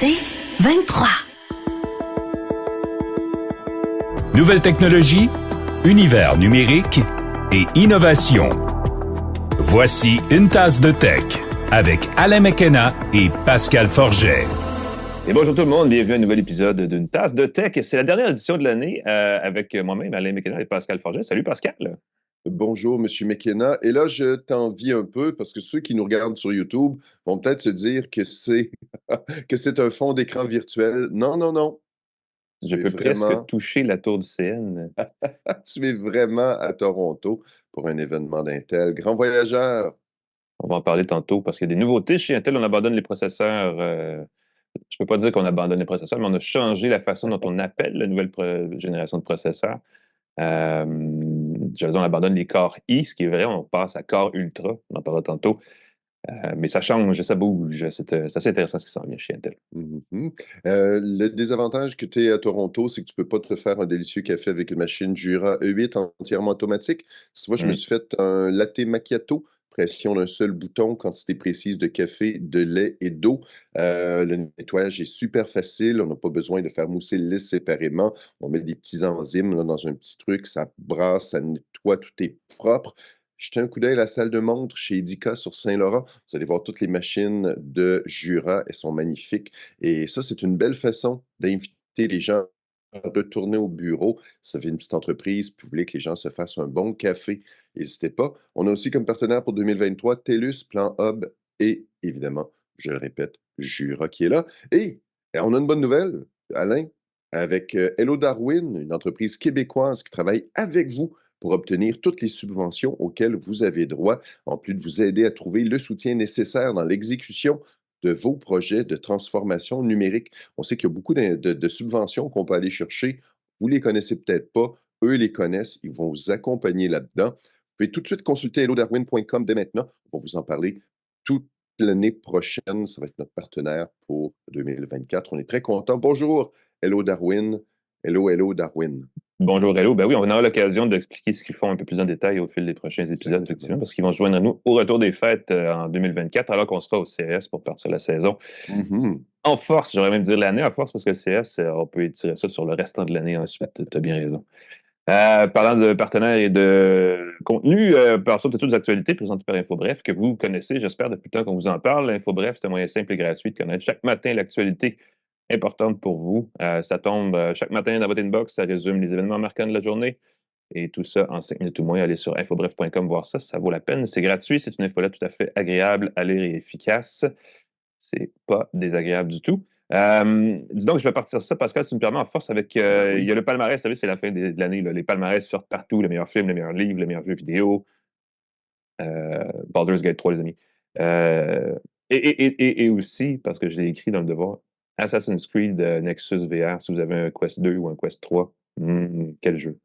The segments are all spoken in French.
C'est 23. Nouvelles technologies, univers numérique et innovation. Voici une tasse de tech avec Alain McKenna et Pascal Forget. Et bonjour tout le monde, bienvenue à un nouvel épisode d'une tasse de tech. C'est la dernière édition de l'année avec moi-même, Alain McKenna et Pascal Forget. Salut Pascal! Bonjour, Monsieur McKenna. Et là, je t'envie un peu parce que ceux qui nous regardent sur YouTube vont peut-être se dire que c'est que c'est un fond d'écran virtuel. Non, non, non. Je Tu es peux presque vraiment, toucher la tour du CN. tu es vraiment à Toronto pour un événement d'Intel. Grand voyageur. On va en parler tantôt parce qu'il y a des nouveautés. Chez Intel, on abandonne les processeurs. Je peux pas dire qu'on abandonne les processeurs, mais on a changé la façon dont on appelle la nouvelle génération de processeurs. Je veux dire, on abandonne les Core i, ce qui est vrai, on passe à Core Ultra. On en parlera tantôt. Mais ça change, ça bouge. C'est assez intéressant ce qui s'en vient chez Intel. Mhm. Le désavantage que tu es à Toronto, c'est que tu peux pas te faire un délicieux café avec une machine Jura E8 entièrement automatique. Tu vois, je me suis fait un latte macchiato, pression d'un seul bouton, quantité précise de café, de lait et d'eau. Le nettoyage est super facile. On n'a pas besoin de faire mousser le lait séparément. On met des petits enzymes là, dans un petit truc, ça brasse, ça nettoie, tout est propre. Jetez un coup d'œil à la salle de montre chez Edica sur Saint-Laurent. Vous allez voir toutes les machines de Jura. Elles sont magnifiques. Et ça, c'est une belle façon d'inviter les gens à retourner au bureau. Si vous avez une petite entreprise, puis vous voulez que les gens se fassent un bon café, n'hésitez pas. On a aussi comme partenaire pour 2023 TELUS, Plan Hub et évidemment, je le répète, Jura qui est là. Et on a une bonne nouvelle, Alain, avec Hello Darwin, une entreprise québécoise qui travaille avec vous pour obtenir toutes les subventions auxquelles vous avez droit, en plus de vous aider à trouver le soutien nécessaire dans l'exécution de vos projets de transformation numérique. On sait qu'il y a beaucoup de subventions qu'on peut aller chercher. Vous ne les connaissez peut-être pas. Eux les connaissent. Ils vont vous accompagner là-dedans. Vous pouvez tout de suite consulter hellodarwin.com dès maintenant. On va vous en parler toute l'année prochaine. Ça va être notre partenaire pour 2024. On est très contents. Bonjour, Hello Darwin. Hello, hello Darwin. Bonjour, hello. Ben oui, on aura l'occasion d'expliquer ce qu'ils font un peu plus en détail au fil des prochains épisodes, effectivement, parce qu'ils vont se joindre à nous au retour des fêtes en 2024, alors qu'on sera au CS pour partir la saison. Mhm. En force, j'aurais même dire l'année en force, parce que le CS, on peut étirer ça sur le restant de l'année ensuite. Tu as bien raison. Parlant de partenaires et de contenu, passons tout de suite aux actualités présentées par InfoBref, que vous connaissez, j'espère, depuis le temps qu'on vous en parle. InfoBref, c'est un moyen simple et gratuit de connaître chaque matin l'actualité importante pour vous. Ça tombe chaque matin dans votre inbox, ça résume les événements marquants de la journée. Et tout ça en 5 minutes ou moins. Allez sur infobref.com voir ça, ça vaut la peine. C'est gratuit, c'est une infolette tout à fait agréable à lire et efficace. C'est pas désagréable du tout. Dis donc, je vais partir ça, Pascal, si tu me permets, en force avec. Il y a le palmarès, vous savez, c'est la fin de l'année. Là. Les palmarès sortent partout, les meilleurs films, les meilleurs livres, les meilleurs jeux vidéo. Baldur's Gate 3, les amis. Et aussi, parce que je l'ai écrit dans le devoir, Assassin's Creed Nexus VR, si vous avez un Quest 2 ou un Quest 3, quel jeu.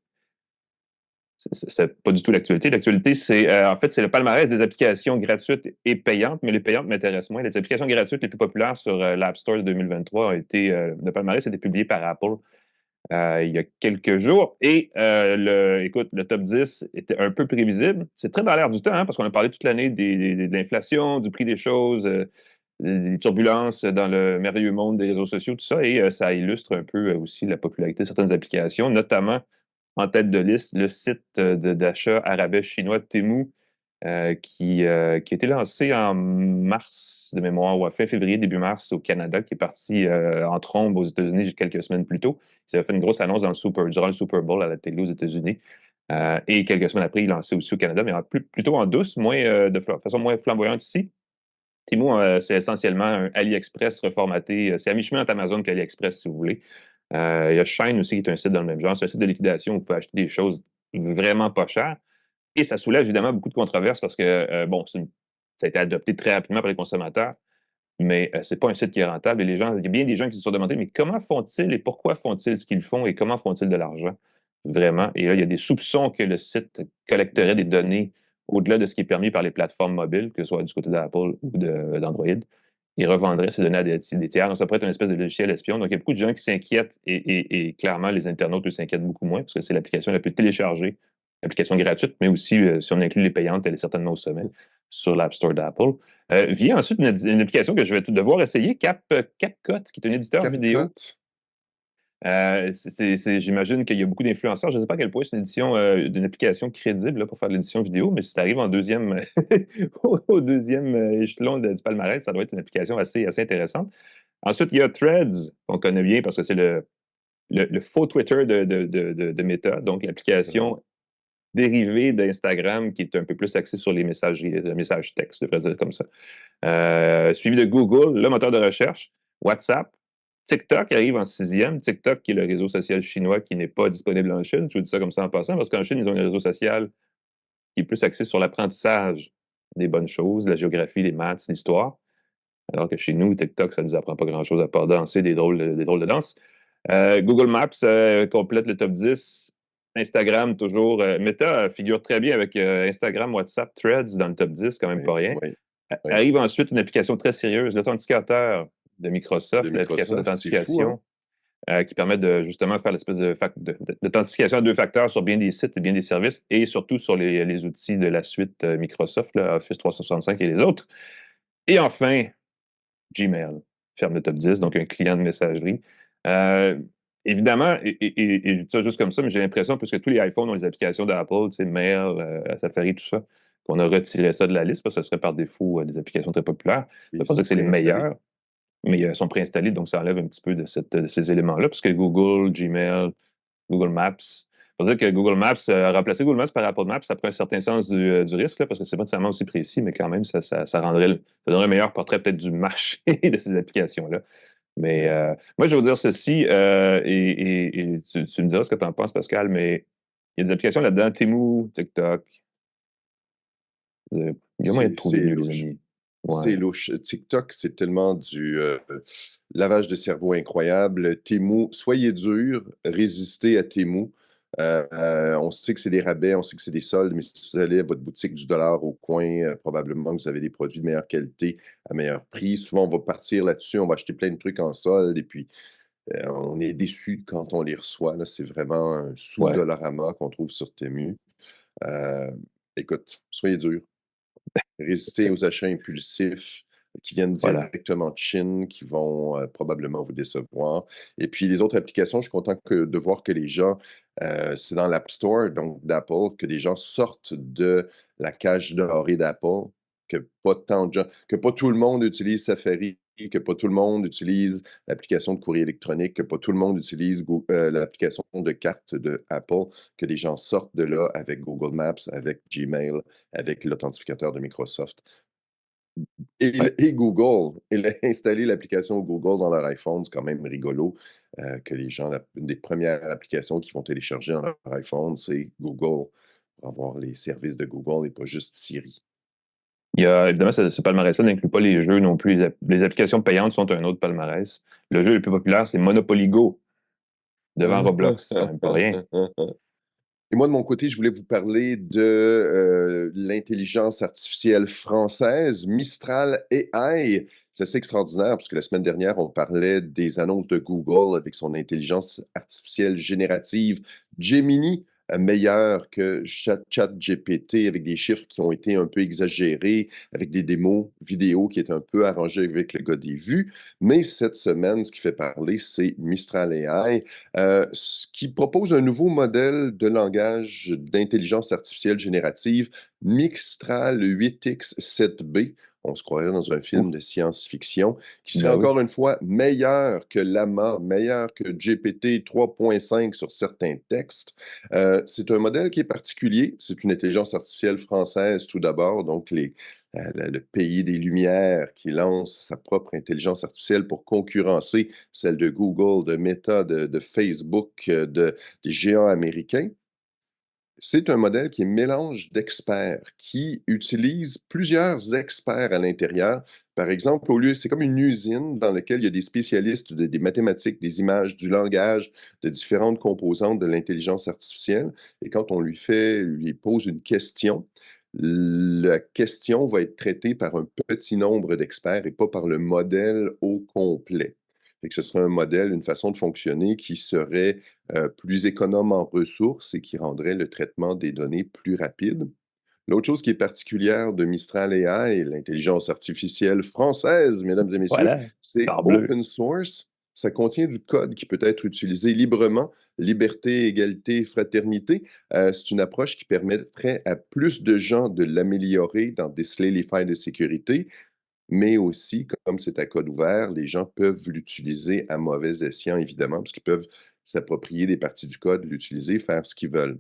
C'est pas du tout l'actualité. L'actualité, c'est en fait, c'est le palmarès des applications gratuites et payantes, mais les payantes m'intéressent moins. Les applications gratuites les plus populaires sur l'App Store de 2023 ont été. Le palmarès a été publié par Apple il y a quelques jours. Et écoute, le top 10 était un peu prévisible. C'est très dans l'air du temps, hein, parce qu'on a parlé toute l'année de l'inflation, du prix des choses, des turbulences dans le merveilleux monde des réseaux sociaux, tout ça. Et ça illustre un peu aussi la popularité de certaines applications, notamment en tête de liste, le site d'achat arabais chinois Temu, qui a été lancé en mars de mémoire, ou à fin février, début mars au Canada, qui est parti en trombe aux États-Unis quelques semaines plus tôt. Il avait fait une grosse annonce durant le Super Bowl à la télé aux États-Unis. Et quelques semaines après, il lancé aussi au Canada, mais plutôt en douce, de façon moins flamboyante ici. Temu, c'est essentiellement un AliExpress reformaté. C'est à mi-chemin entre Amazon et AliExpress, si vous voulez. Il y a Shein aussi, qui est un site dans le même genre. C'est un site de liquidation où vous pouvez acheter des choses vraiment pas chères. Et ça soulève évidemment beaucoup de controverses parce que, ça a été adopté très rapidement par les consommateurs, mais c'est pas un site qui est rentable. Et il y a bien des gens qui se sont demandé, mais comment font-ils et pourquoi font-ils ce qu'ils font et comment font-ils de l'argent? Vraiment. Et là, il y a des soupçons que le site collecterait des données au-delà de ce qui est permis par les plateformes mobiles, que ce soit du côté d'Apple ou d'Android. Il revendrait ces données à des tiers. Donc, ça pourrait être une espèce de logiciel espion. Donc, il y a beaucoup de gens qui s'inquiètent et clairement, les internautes eux, s'inquiètent beaucoup moins parce que c'est l'application la plus téléchargée application gratuite, mais aussi, si on inclut les payantes, elle est certainement au sommet sur l'App Store d'Apple. Vient ensuite une application que je vais devoir essayer, CapCut, qui est un éditeur vidéo. CapCut. J'imagine qu'il y a beaucoup d'influenceurs. Je ne sais pas à quel point c'est une édition, d'une application crédible là, pour faire de l'édition vidéo, mais si tu arrives en deuxième, au deuxième échelon du palmarès, ça doit être une application assez intéressante. Ensuite, il y a Threads, qu'on connaît bien parce que c'est le faux Twitter de Meta, donc l'application dérivée d'Instagram qui est un peu plus axée sur les messages texte, je devrais dire comme ça. Suivi de Google, le moteur de recherche, WhatsApp, TikTok arrive en sixième. TikTok, qui est le réseau social chinois qui n'est pas disponible en Chine. Je vous dis ça comme ça en passant, parce qu'en Chine, ils ont un réseau social qui est plus axé sur l'apprentissage des bonnes choses, la géographie, les maths, l'histoire. Alors que chez nous, TikTok, ça ne nous apprend pas grand-chose à part danser des drôles de danse. Google Maps complète le top 10. Instagram, toujours. Meta figure très bien avec Instagram, WhatsApp, Threads dans le top 10, quand même pas rien. Oui, oui. Arrive ensuite une application très sérieuse, l'authenticateur de Microsoft, l'application d'authentification qui permet de justement faire l'espèce d'authentification à deux facteurs sur bien des sites et bien des services et surtout sur les outils de la suite Microsoft, là, Office 365 et les autres. Et enfin, Gmail ferme le top 10, donc un client de messagerie. Évidemment, et je dis ça juste comme ça, mais j'ai l'impression, puisque tous les iPhones ont les applications d'Apple, tu sais, Mail, Safari, tout ça, qu'on a retiré ça de la liste, parce que ce serait par défaut des applications très populaires. Ça ne veut pas dire que c'est les meilleures, mais elles sont préinstallées, donc ça enlève un petit peu de ces éléments-là, puisque Google, Gmail, Google Maps, il faut dire que Google Maps, remplacer Google Maps par Apple Maps, ça prend un certain sens du risque, là, parce que c'est pas nécessairement aussi précis, mais quand même, ça donnerait un meilleur portrait peut-être du marché de ces applications-là. Mais moi, je vais vous dire ceci, et tu me diras ce que tu en penses, Pascal, mais il y a des applications là-dedans, Temu, TikTok. Il y a moyen de trouver mieux, les amis. Ouais. C'est louche. TikTok, c'est tellement du lavage de cerveau incroyable. Temu, soyez dur, résistez à Temu. On sait que c'est des rabais, on sait que c'est des soldes, mais si vous allez à votre boutique du dollar au coin, probablement que vous avez des produits de meilleure qualité à meilleur prix. Souvent, on va partir là-dessus, on va acheter plein de trucs en solde et puis on est déçu quand on les reçoit. Là, c'est vraiment un sous-dollarama qu'on trouve sur Temu. Écoute, soyez dur. Résister aux achats impulsifs qui viennent directement de Chine, qui vont probablement vous décevoir. Et puis les autres applications, je suis content de voir que les gens, c'est dans l'App Store, donc d'Apple, que les gens sortent de la cage dorée d'Apple, que pas tant de gens, que pas tout le monde utilise Safari, que pas tout le monde utilise l'application de courrier électronique, que pas tout le monde utilise l'application de carte de Apple, que les gens sortent de là avec Google Maps, avec Gmail, avec l'authentificateur de Microsoft. Et Google, installer l'application Google dans leur iPhone, c'est quand même rigolo que les gens, une des premières applications qu'ils vont télécharger dans leur iPhone, c'est Google, pour avoir les services de Google et pas juste Siri. Il y a, évidemment, ce palmarès-là n'inclut pas les jeux non plus. Les applications payantes sont un autre palmarès. Le jeu le plus populaire, c'est Monopoly Go, devant Roblox. C'est quand même pas rien. Et moi, de mon côté, je voulais vous parler de l'intelligence artificielle française, Mistral AI. C'est assez extraordinaire, parce que la semaine dernière, on parlait des annonces de Google avec son intelligence artificielle générative Gemini, meilleure que ChatGPT, avec des chiffres qui ont été un peu exagérés, avec des démos vidéo qui étaient un peu arrangées avec le gars des vues. Mais cette semaine, ce qui fait parler, c'est Mistral AI, qui propose un nouveau modèle de langage d'intelligence artificielle générative, Mistral 8X7B. On se croirait dans un film de science-fiction, qui serait encore une fois meilleur que Llama, meilleur que GPT 3.5 sur certains textes. C'est un modèle qui est particulier. C'est une intelligence artificielle française tout d'abord, donc le pays des Lumières qui lance sa propre intelligence artificielle pour concurrencer celle de Google, de Meta, de Facebook, des géants américains. C'est un modèle qui est mélange d'experts, qui utilise plusieurs experts à l'intérieur. Par exemple, c'est comme une usine dans laquelle il y a des spécialistes des mathématiques, des images, du langage, de différentes composantes de l'intelligence artificielle. Et quand on lui pose une question, la question va être traitée par un petit nombre d'experts et pas par le modèle au complet. Fait que ce serait un modèle, une façon de fonctionner qui serait plus économe en ressources et qui rendrait le traitement des données plus rapide. L'autre chose qui est particulière de Mistral AI, l'intelligence artificielle française, mesdames et messieurs, Voilà, c'est parbleu. open source. Ça contient du code qui peut être utilisé librement. Liberté, égalité, fraternité. C'est une approche qui permettrait à plus de gens de l'améliorer, d'en déceler les failles de sécurité, mais aussi, comme c'est à code ouvert, les gens peuvent l'utiliser à mauvais escient, évidemment, parce qu'ils peuvent s'approprier des parties du code, l'utiliser, faire ce qu'ils veulent.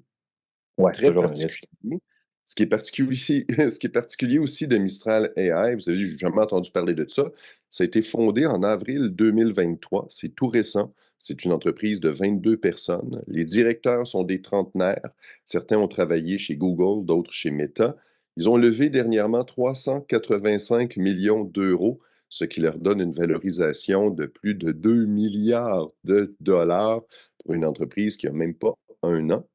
Ouais, c'est Très toujours un risque. particulier. Ce qui est particulier ce qui est particulier aussi de Mistral AI, vous avez j'ai jamais entendu parler de ça. Ça a été fondé en avril 2023, c'est tout récent. C'est une entreprise de 22 personnes. Les directeurs sont des trentenaires. Certains ont travaillé chez Google, d'autres chez Meta. Ils ont levé dernièrement 385 millions d'euros, ce qui leur donne une valorisation de plus de 2 milliards de dollars pour une entreprise qui a même pas un an.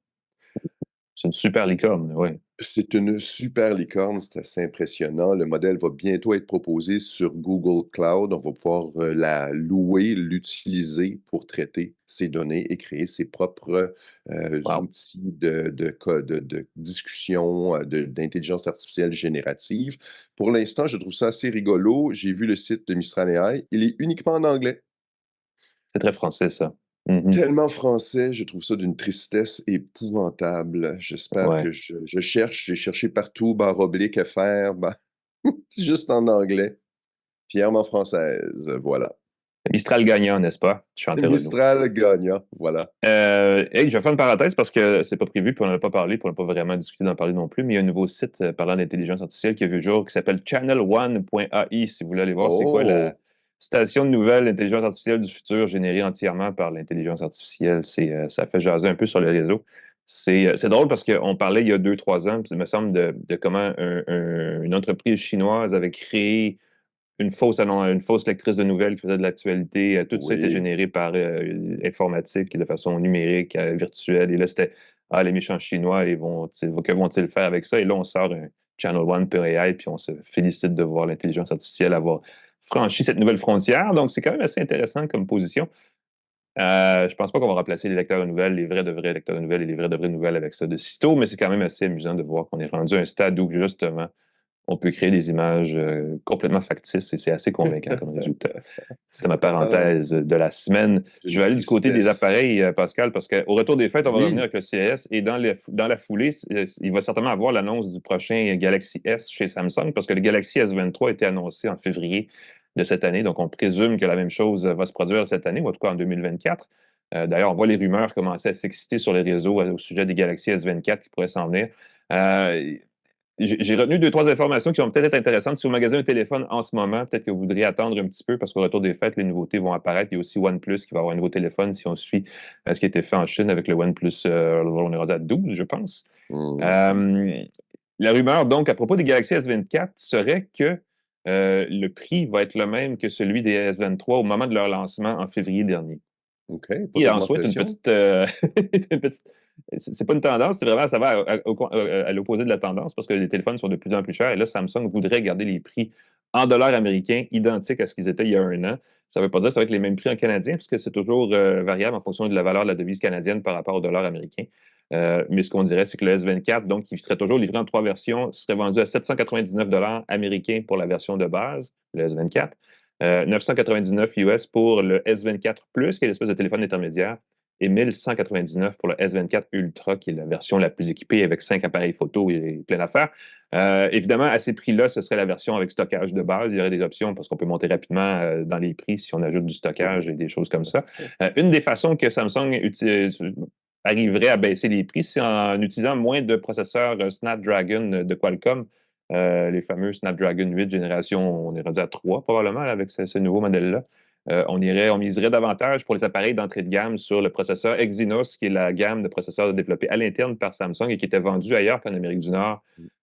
C'est une super licorne, oui. C'est une super licorne, c'est assez impressionnant. Le modèle va bientôt être proposé sur Google Cloud. On va pouvoir la louer, l'utiliser pour traiter ses données et créer ses propres Wow. outils de discussion, d'intelligence artificielle générative. Pour l'instant, je trouve ça assez rigolo. J'ai vu le site de Mistral AI. Il est uniquement en anglais. C'est très français, ça. Mhm. Tellement français, je trouve ça d'une tristesse épouvantable. J'espère Ouais. que je cherche, j'ai cherché partout, barre oblique, FR, c'est juste en anglais. Fièrement française, voilà. Mistral gagnant, n'est-ce pas? Chanter Renaud. Mistral gagnant, voilà. Hey, je vais faire une parenthèse parce que c'est pas prévu, puis on n'en a pas parlé, puis on n'a pas vraiment discuté d'en parler non plus, mais il y a un nouveau site parlant d'intelligence artificielle qui a vu le jour qui s'appelle channel1.ai. Si vous voulez aller voir, c'est quoi la Oh! station de nouvelles d'intelligence artificielle du futur générée entièrement par l'intelligence artificielle. Ça fait jaser un peu sur les réseaux. C'est drôle parce qu'on parlait il y a 2, 3 ans, il me semble, de comment une entreprise chinoise avait créé une fausse lectrice de nouvelles qui faisait de l'actualité. Tout ça était Oui. généré par informatique de façon numérique, virtuelle. Et là, c'était les méchants Chinois, que vont-ils faire avec ça? Et là, on sort un Channel One AI, puis on se félicite de voir l'intelligence artificielle avoir franchi cette nouvelle frontière. Donc, c'est quand même assez intéressant comme position. Je pense pas qu'on va remplacer les lecteurs de nouvelles, les vrais de vrais lecteurs de nouvelles et les vrais de vraies nouvelles avec ça de sitôt, mais c'est quand même assez amusant de voir qu'on est rendu à un stade où, justement, on peut créer des images complètement factices et c'est assez convaincant comme résultat. C'était ma Ah, parenthèse de la semaine. Je d'une vais aller du côté des tristesse. appareils, Pascal, parce qu'au retour des fêtes, on va revenir Oui. avec le CES et dans la foulée, il va certainement avoir l'annonce du prochain Galaxy S chez Samsung parce que le Galaxy S23 a été annoncé en février de cette année. Donc, on présume que la même chose va se produire cette année, ou en tout cas en 2024. D'ailleurs, on voit les rumeurs commencer à s'exciter sur les réseaux au sujet des Galaxy S24 qui pourraient s'en venir. Euh, j'ai retenu 2, 3 informations qui vont peut-être être intéressantes. Si vous magasinez un téléphone en ce moment, peut-être que vous voudriez attendre un petit peu parce qu'au retour des fêtes, les nouveautés vont apparaître. Il y a aussi OnePlus qui va avoir un nouveau téléphone si on suit ce qui a été fait en Chine avec le OnePlus, on est rendu à 12, je pense. Mhm. Euh, la rumeur, donc, à propos des Galaxy S24 serait que le prix va être le même que celui des S23 au moment de leur lancement en février dernier. OK, pas Et en soit une d'augmentation. petite, une petite- c'est pas une tendance, c'est vraiment, ça va à l'opposé de la tendance parce que les téléphones sont de plus en plus chers. Et là, Samsung voudrait garder les prix en dollars américains identiques à ce qu'ils étaient il y a un an. Ça ne veut pas dire que ça va être les mêmes prix en canadien, puisque c'est toujours variable en fonction de la valeur de la devise canadienne par rapport au dollar américain. Mais ce qu'on dirait, c'est que le S24, donc, qui serait toujours livré en 3 versions, serait vendu à 799 dollars américains pour la version de base, le S24. 999 US pour le S24 Plus, qui est l'espèce de téléphone intermédiaire, et 1199 pour le S24 Ultra, qui est la version la plus équipée avec 5 appareils photo et plein d'affaires. Évidemment, à ces prix-là, ce serait la version avec stockage de base. Il y aurait des options parce qu'on peut monter rapidement dans les prix si on ajoute du stockage et des choses comme ça. Une des façons que Samsung arriverait à baisser les prix, c'est en utilisant moins de processeurs Snapdragon de Qualcomm, les fameux Snapdragon 8 génération, on est rendu à 3 probablement avec ce nouveau modèle-là. On miserait davantage pour les appareils d'entrée de gamme sur le processeur Exynos, qui est la gamme de processeurs développés à l'interne par Samsung et qui était vendu ailleurs qu'en Amérique du Nord,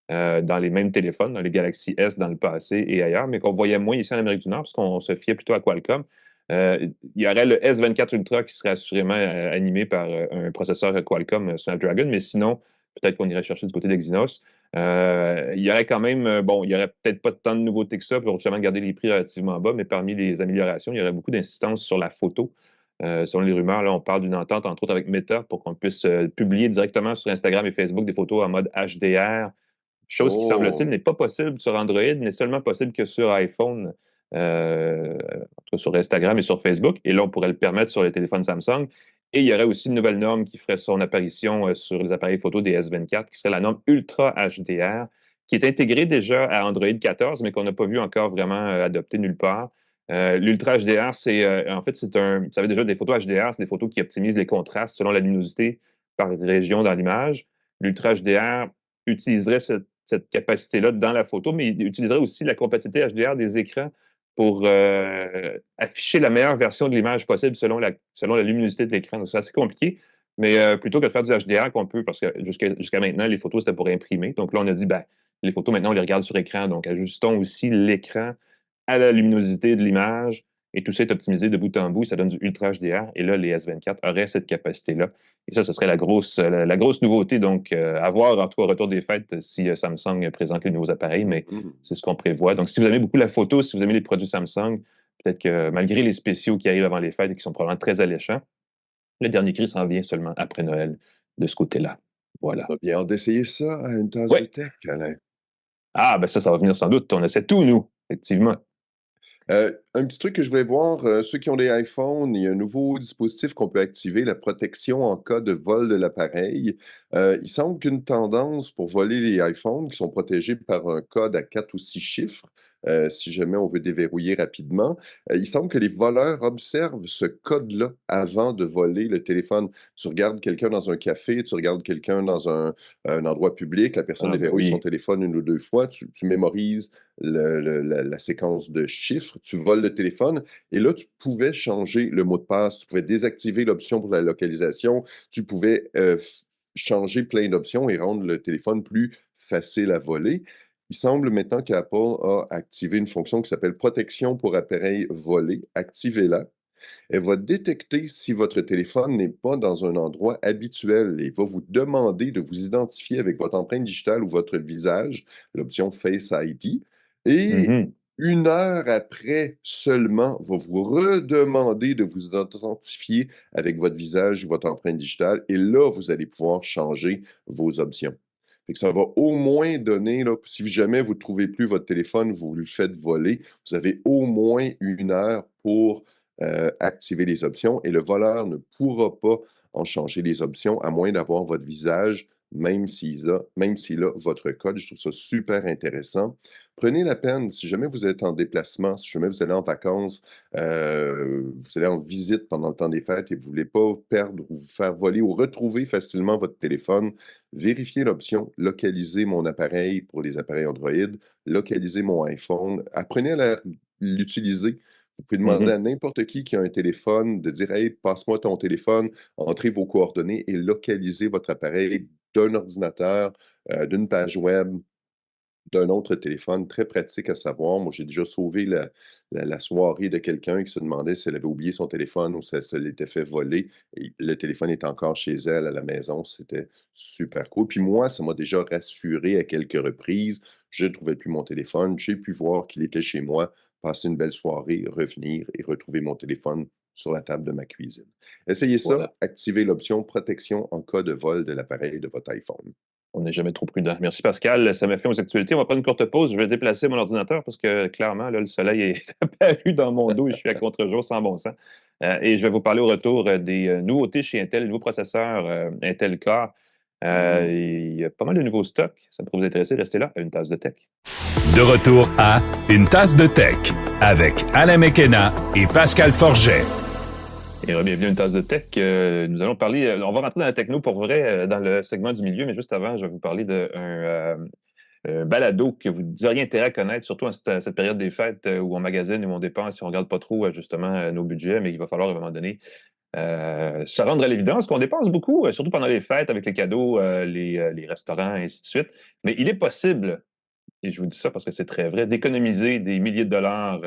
dans les mêmes téléphones, dans les Galaxy S dans le passé et ailleurs, mais qu'on voyait moins ici en Amérique du Nord parce qu'on se fiait plutôt à Qualcomm. Il y aurait le S24 Ultra qui serait assurément animé par un processeur Qualcomm Snapdragon, mais sinon, peut-être qu'on irait chercher du côté d'Exynos. Il y aurait quand même, bon, il y aurait peut-être pas tant de nouveautés que ça pour justement garder les prix relativement bas, mais parmi les améliorations, il y aurait beaucoup d'insistance sur la photo. Selon les rumeurs, là, on parle d'une entente, entre autres, avec Meta pour qu'on puisse publier directement sur Instagram et Facebook des photos en mode HDR, chose qui, semble-t-il, Oh! n'est pas possible sur Android, n'est seulement possible que sur iPhone, en tout cas sur Instagram et sur Facebook. Et là, on pourrait le permettre sur les téléphones Samsung. Et il y aurait aussi une nouvelle norme qui ferait son apparition sur les appareils photo des S24, qui serait la norme Ultra HDR, qui est intégrée déjà à Android 14, mais qu'on n'a pas vu encore vraiment adopter nulle part. L'Ultra HDR, en fait, vous savez déjà, des photos HDR, c'est des photos qui optimisent les contrastes selon la luminosité par région dans l'image. L'Ultra HDR utiliserait cette capacité-là dans la photo, mais il utiliserait aussi la compatibilité HDR des écrans pour afficher la meilleure version de l'image possible selon la luminosité de l'écran. Donc, c'est assez compliqué, mais plutôt que de faire du HDR qu'on peut, parce que jusqu'à maintenant, les photos, c'était pour imprimer. Donc là, on a dit, ben, les photos, maintenant, on les regarde sur écran. Donc, ajustons aussi l'écran à la luminosité de l'image. Et tout ça est optimisé de bout en bout. Ça donne du Ultra HDR. Et là, les S24 auraient cette capacité-là. Et ça, ce serait la grosse nouveauté. Donc, à voir, en tout cas, au retour des fêtes, si Samsung présente les nouveaux appareils. Mais Mhm. c'est ce qu'on prévoit. Donc, si vous aimez beaucoup la photo, si vous aimez les produits Samsung, peut-être que malgré les spéciaux qui arrivent avant les fêtes et qui sont probablement très alléchants, le dernier cri s'en vient seulement après Noël de ce côté-là. Voilà. On a bien hâte d'essayer ça à une tasse de Ouais. tech, Alain. Ah, ben ça va venir sans doute. On essaie tout, nous, effectivement. Un petit truc que je voulais voir, ceux qui ont des iPhones, il y a un nouveau dispositif qu'on peut activer, la protection en cas de vol de l'appareil. Il semble qu'une tendance pour voler les iPhones qui sont protégés par un code à 4 ou 6 chiffres, si jamais on veut déverrouiller rapidement, il semble que les voleurs observent ce code-là avant de voler le téléphone. Tu regardes quelqu'un dans un café, tu regardes quelqu'un dans un endroit public, la personne Ah, ben déverrouille son oui. téléphone une ou deux fois, tu mémorises la séquence de chiffres, tu voles le téléphone et là, tu pouvais changer le mot de passe, tu pouvais désactiver l'option pour la localisation, tu pouvais changer plein d'options et rendre le téléphone plus facile à voler. Il semble maintenant qu'Apple a activé une fonction qui s'appelle protection pour appareil volé. Activez-la. Elle va détecter si votre téléphone n'est pas dans un endroit habituel et va vous demander de vous identifier avec votre empreinte digitale ou votre visage, l'option Face ID. Et Mhm. une heure après seulement, va vous redemander de vous identifier avec votre visage ou votre empreinte digitale. Et là, vous allez pouvoir changer vos options. Fait que ça va au moins donner, là, si jamais vous ne trouvez plus votre téléphone, vous le faites voler, vous avez au moins une heure pour activer les options et le voleur ne pourra pas en changer les options à moins d'avoir votre visage, même s'il a votre code. Je trouve ça super intéressant. Prenez la peine, si jamais vous êtes en déplacement, si jamais vous allez en vacances, vous allez en visite pendant le temps des fêtes et vous ne voulez pas perdre ou vous faire voler ou retrouver facilement votre téléphone, vérifiez l'option localiser mon appareil pour les appareils Android, localiser mon iPhone, apprenez à l'utiliser. Vous pouvez demander Mhm. à n'importe qui a un téléphone de dire Hey, passe-moi ton téléphone, entrez vos coordonnées et localisez votre appareil d'un ordinateur, d'une page web, d'un autre téléphone. Très pratique à savoir. Moi, j'ai déjà sauvé la soirée de quelqu'un qui se demandait si elle avait oublié son téléphone ou si elle se l'était fait voler. Et le téléphone est encore chez elle à la maison. C'était super cool. Puis moi, ça m'a déjà rassuré à quelques reprises. Je ne trouvais plus mon téléphone. J'ai pu voir qu'il était chez moi, passer une belle soirée, revenir et retrouver mon téléphone sur la table de ma cuisine. Essayez ça, Voilà. activez l'option protection en cas de vol de l'appareil de votre iPhone. On n'est jamais trop prudent. Merci Pascal. Ça m'a fait aux actualités. On va prendre une courte pause. Je vais déplacer mon ordinateur parce que clairement, là, le soleil est apparu dans mon dos et je suis à contre-jour sans bon sens. Et je vais vous parler au retour des nouveautés chez Intel, les nouveaux processeurs Intel Core. Mmh. Il y a pas mal de nouveaux stocks. Ça pourrait vous intéresser. Restez là à une tasse de tech. De retour à Une tasse de tech avec Alain Mekena et Pascal Forget. Et bienvenue à une tasse de tech. Nous allons parler, on va rentrer dans la techno pour vrai dans le segment du milieu, mais juste avant, je vais vous parler d'un balado que vous auriez intérêt à connaître, surtout en cette période des fêtes où on magasine et où on dépense et on ne regarde pas trop justement nos budgets, mais il va falloir à un moment donné se rendre à l'évidence qu'on dépense beaucoup, surtout pendant les fêtes avec les cadeaux, les restaurants et ainsi de suite. Mais il est possible, et je vous dis ça parce que c'est très vrai, d'économiser des milliers de dollars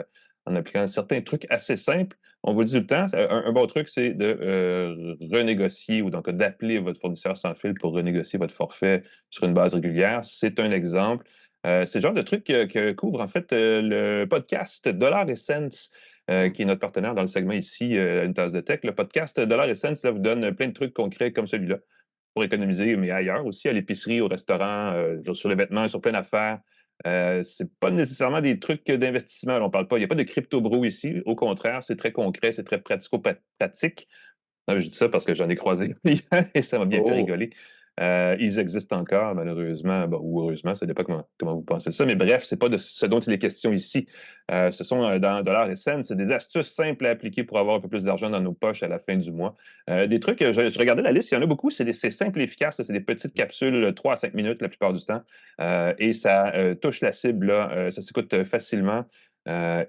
en appliquant certains trucs assez simples. On vous le dit tout le temps, un bon truc, c'est de renégocier ou donc d'appeler votre fournisseur sans fil pour renégocier votre forfait sur une base régulière. C'est un exemple. C'est le genre de truc que couvre en fait le podcast Dollar et Cents, qui est notre partenaire dans le segment ici, Une tasse de tech. Le podcast Dollar et Cents là, vous donne plein de trucs concrets comme celui-là pour économiser, mais ailleurs aussi, à l'épicerie, au restaurant, sur les vêtements, sur plein d'affaires. C'est pas nécessairement des trucs d'investissement. On parle pas, il n'y a pas de crypto-bro ici. Au contraire, c'est très concret, c'est très pratico-pratique. Je dis ça parce que j'en ai croisé hier et ça m'a bien fait Oh, rigoler. Ils existent encore, malheureusement, ou heureusement, ça dépend comment vous pensez ça. Mais bref, c'est pas de ce dont il est question ici. Ce sont dans Dollars et cents, c'est des astuces simples à appliquer pour avoir un peu plus d'argent dans nos poches à la fin du mois. Des trucs, je regardais la liste, il y en a beaucoup, c'est simple et efficace. C'est des petites capsules, 3 à 5 minutes la plupart du temps. Et ça touche la cible, là, ça s'écoute facilement.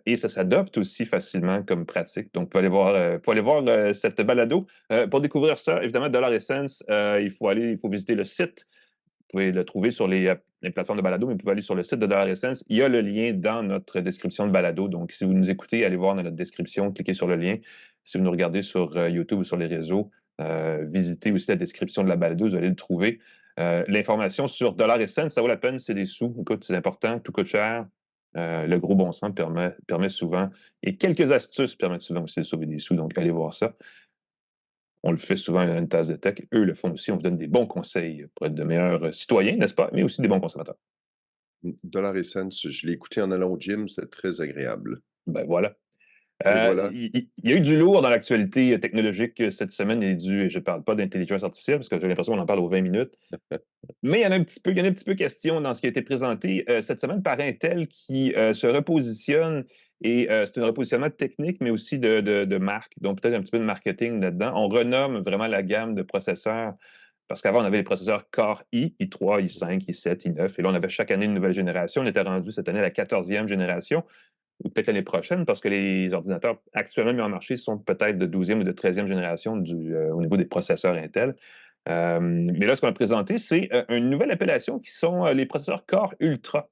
Et ça s'adopte aussi facilement comme pratique. Donc, faut aller voir cette balado. Pour découvrir ça, évidemment, Dollar Essence, il faut visiter le site. Vous pouvez le trouver sur les plateformes de balado, mais vous pouvez aller sur le site de Dollar Essence. Il y a le lien dans notre description de balado. Donc, si vous nous écoutez, allez voir dans notre description, cliquez sur le lien. Si vous nous regardez sur YouTube ou sur les réseaux, visitez aussi la description de la balado, vous allez le trouver. L'information sur Dollar Essence, ça vaut la peine, c'est des sous. Écoute, c'est important, tout coûte cher. Le gros bon sens permet souvent, et quelques astuces permettent souvent aussi de sauver des sous, donc allez voir ça. On le fait souvent à une tasse de tech. Eux le font aussi. On vous donne des bons conseils pour être de meilleurs citoyens, n'est-ce pas? Mais aussi des bons consommateurs. Dollar et cents, je l'ai écouté en allant au gym, c'était très agréable. Ben voilà. Et voilà. Il y a eu du lourd dans l'actualité technologique cette semaine et je ne parle pas d'intelligence artificielle parce que j'ai l'impression qu'on en parle aux 20 minutes. Mais il y en a un petit peu question dans ce qui a été présenté cette semaine par Intel qui se repositionne et c'est un repositionnement technique, mais aussi de marque, donc peut-être un petit peu de marketing là-dedans. On renomme vraiment la gamme de processeurs parce qu'avant, on avait les processeurs Core i, i3, i5, i7, i9, et là, on avait chaque année une nouvelle génération. On était rendu cette année à la 14e génération, ou peut-être l'année prochaine, parce que les ordinateurs actuellement mis en marché sont peut-être de 12e ou de 13e génération au niveau des processeurs Intel. Mais là, ce qu'on a présenté, c'est une nouvelle appellation qui sont les processeurs Core Ultra.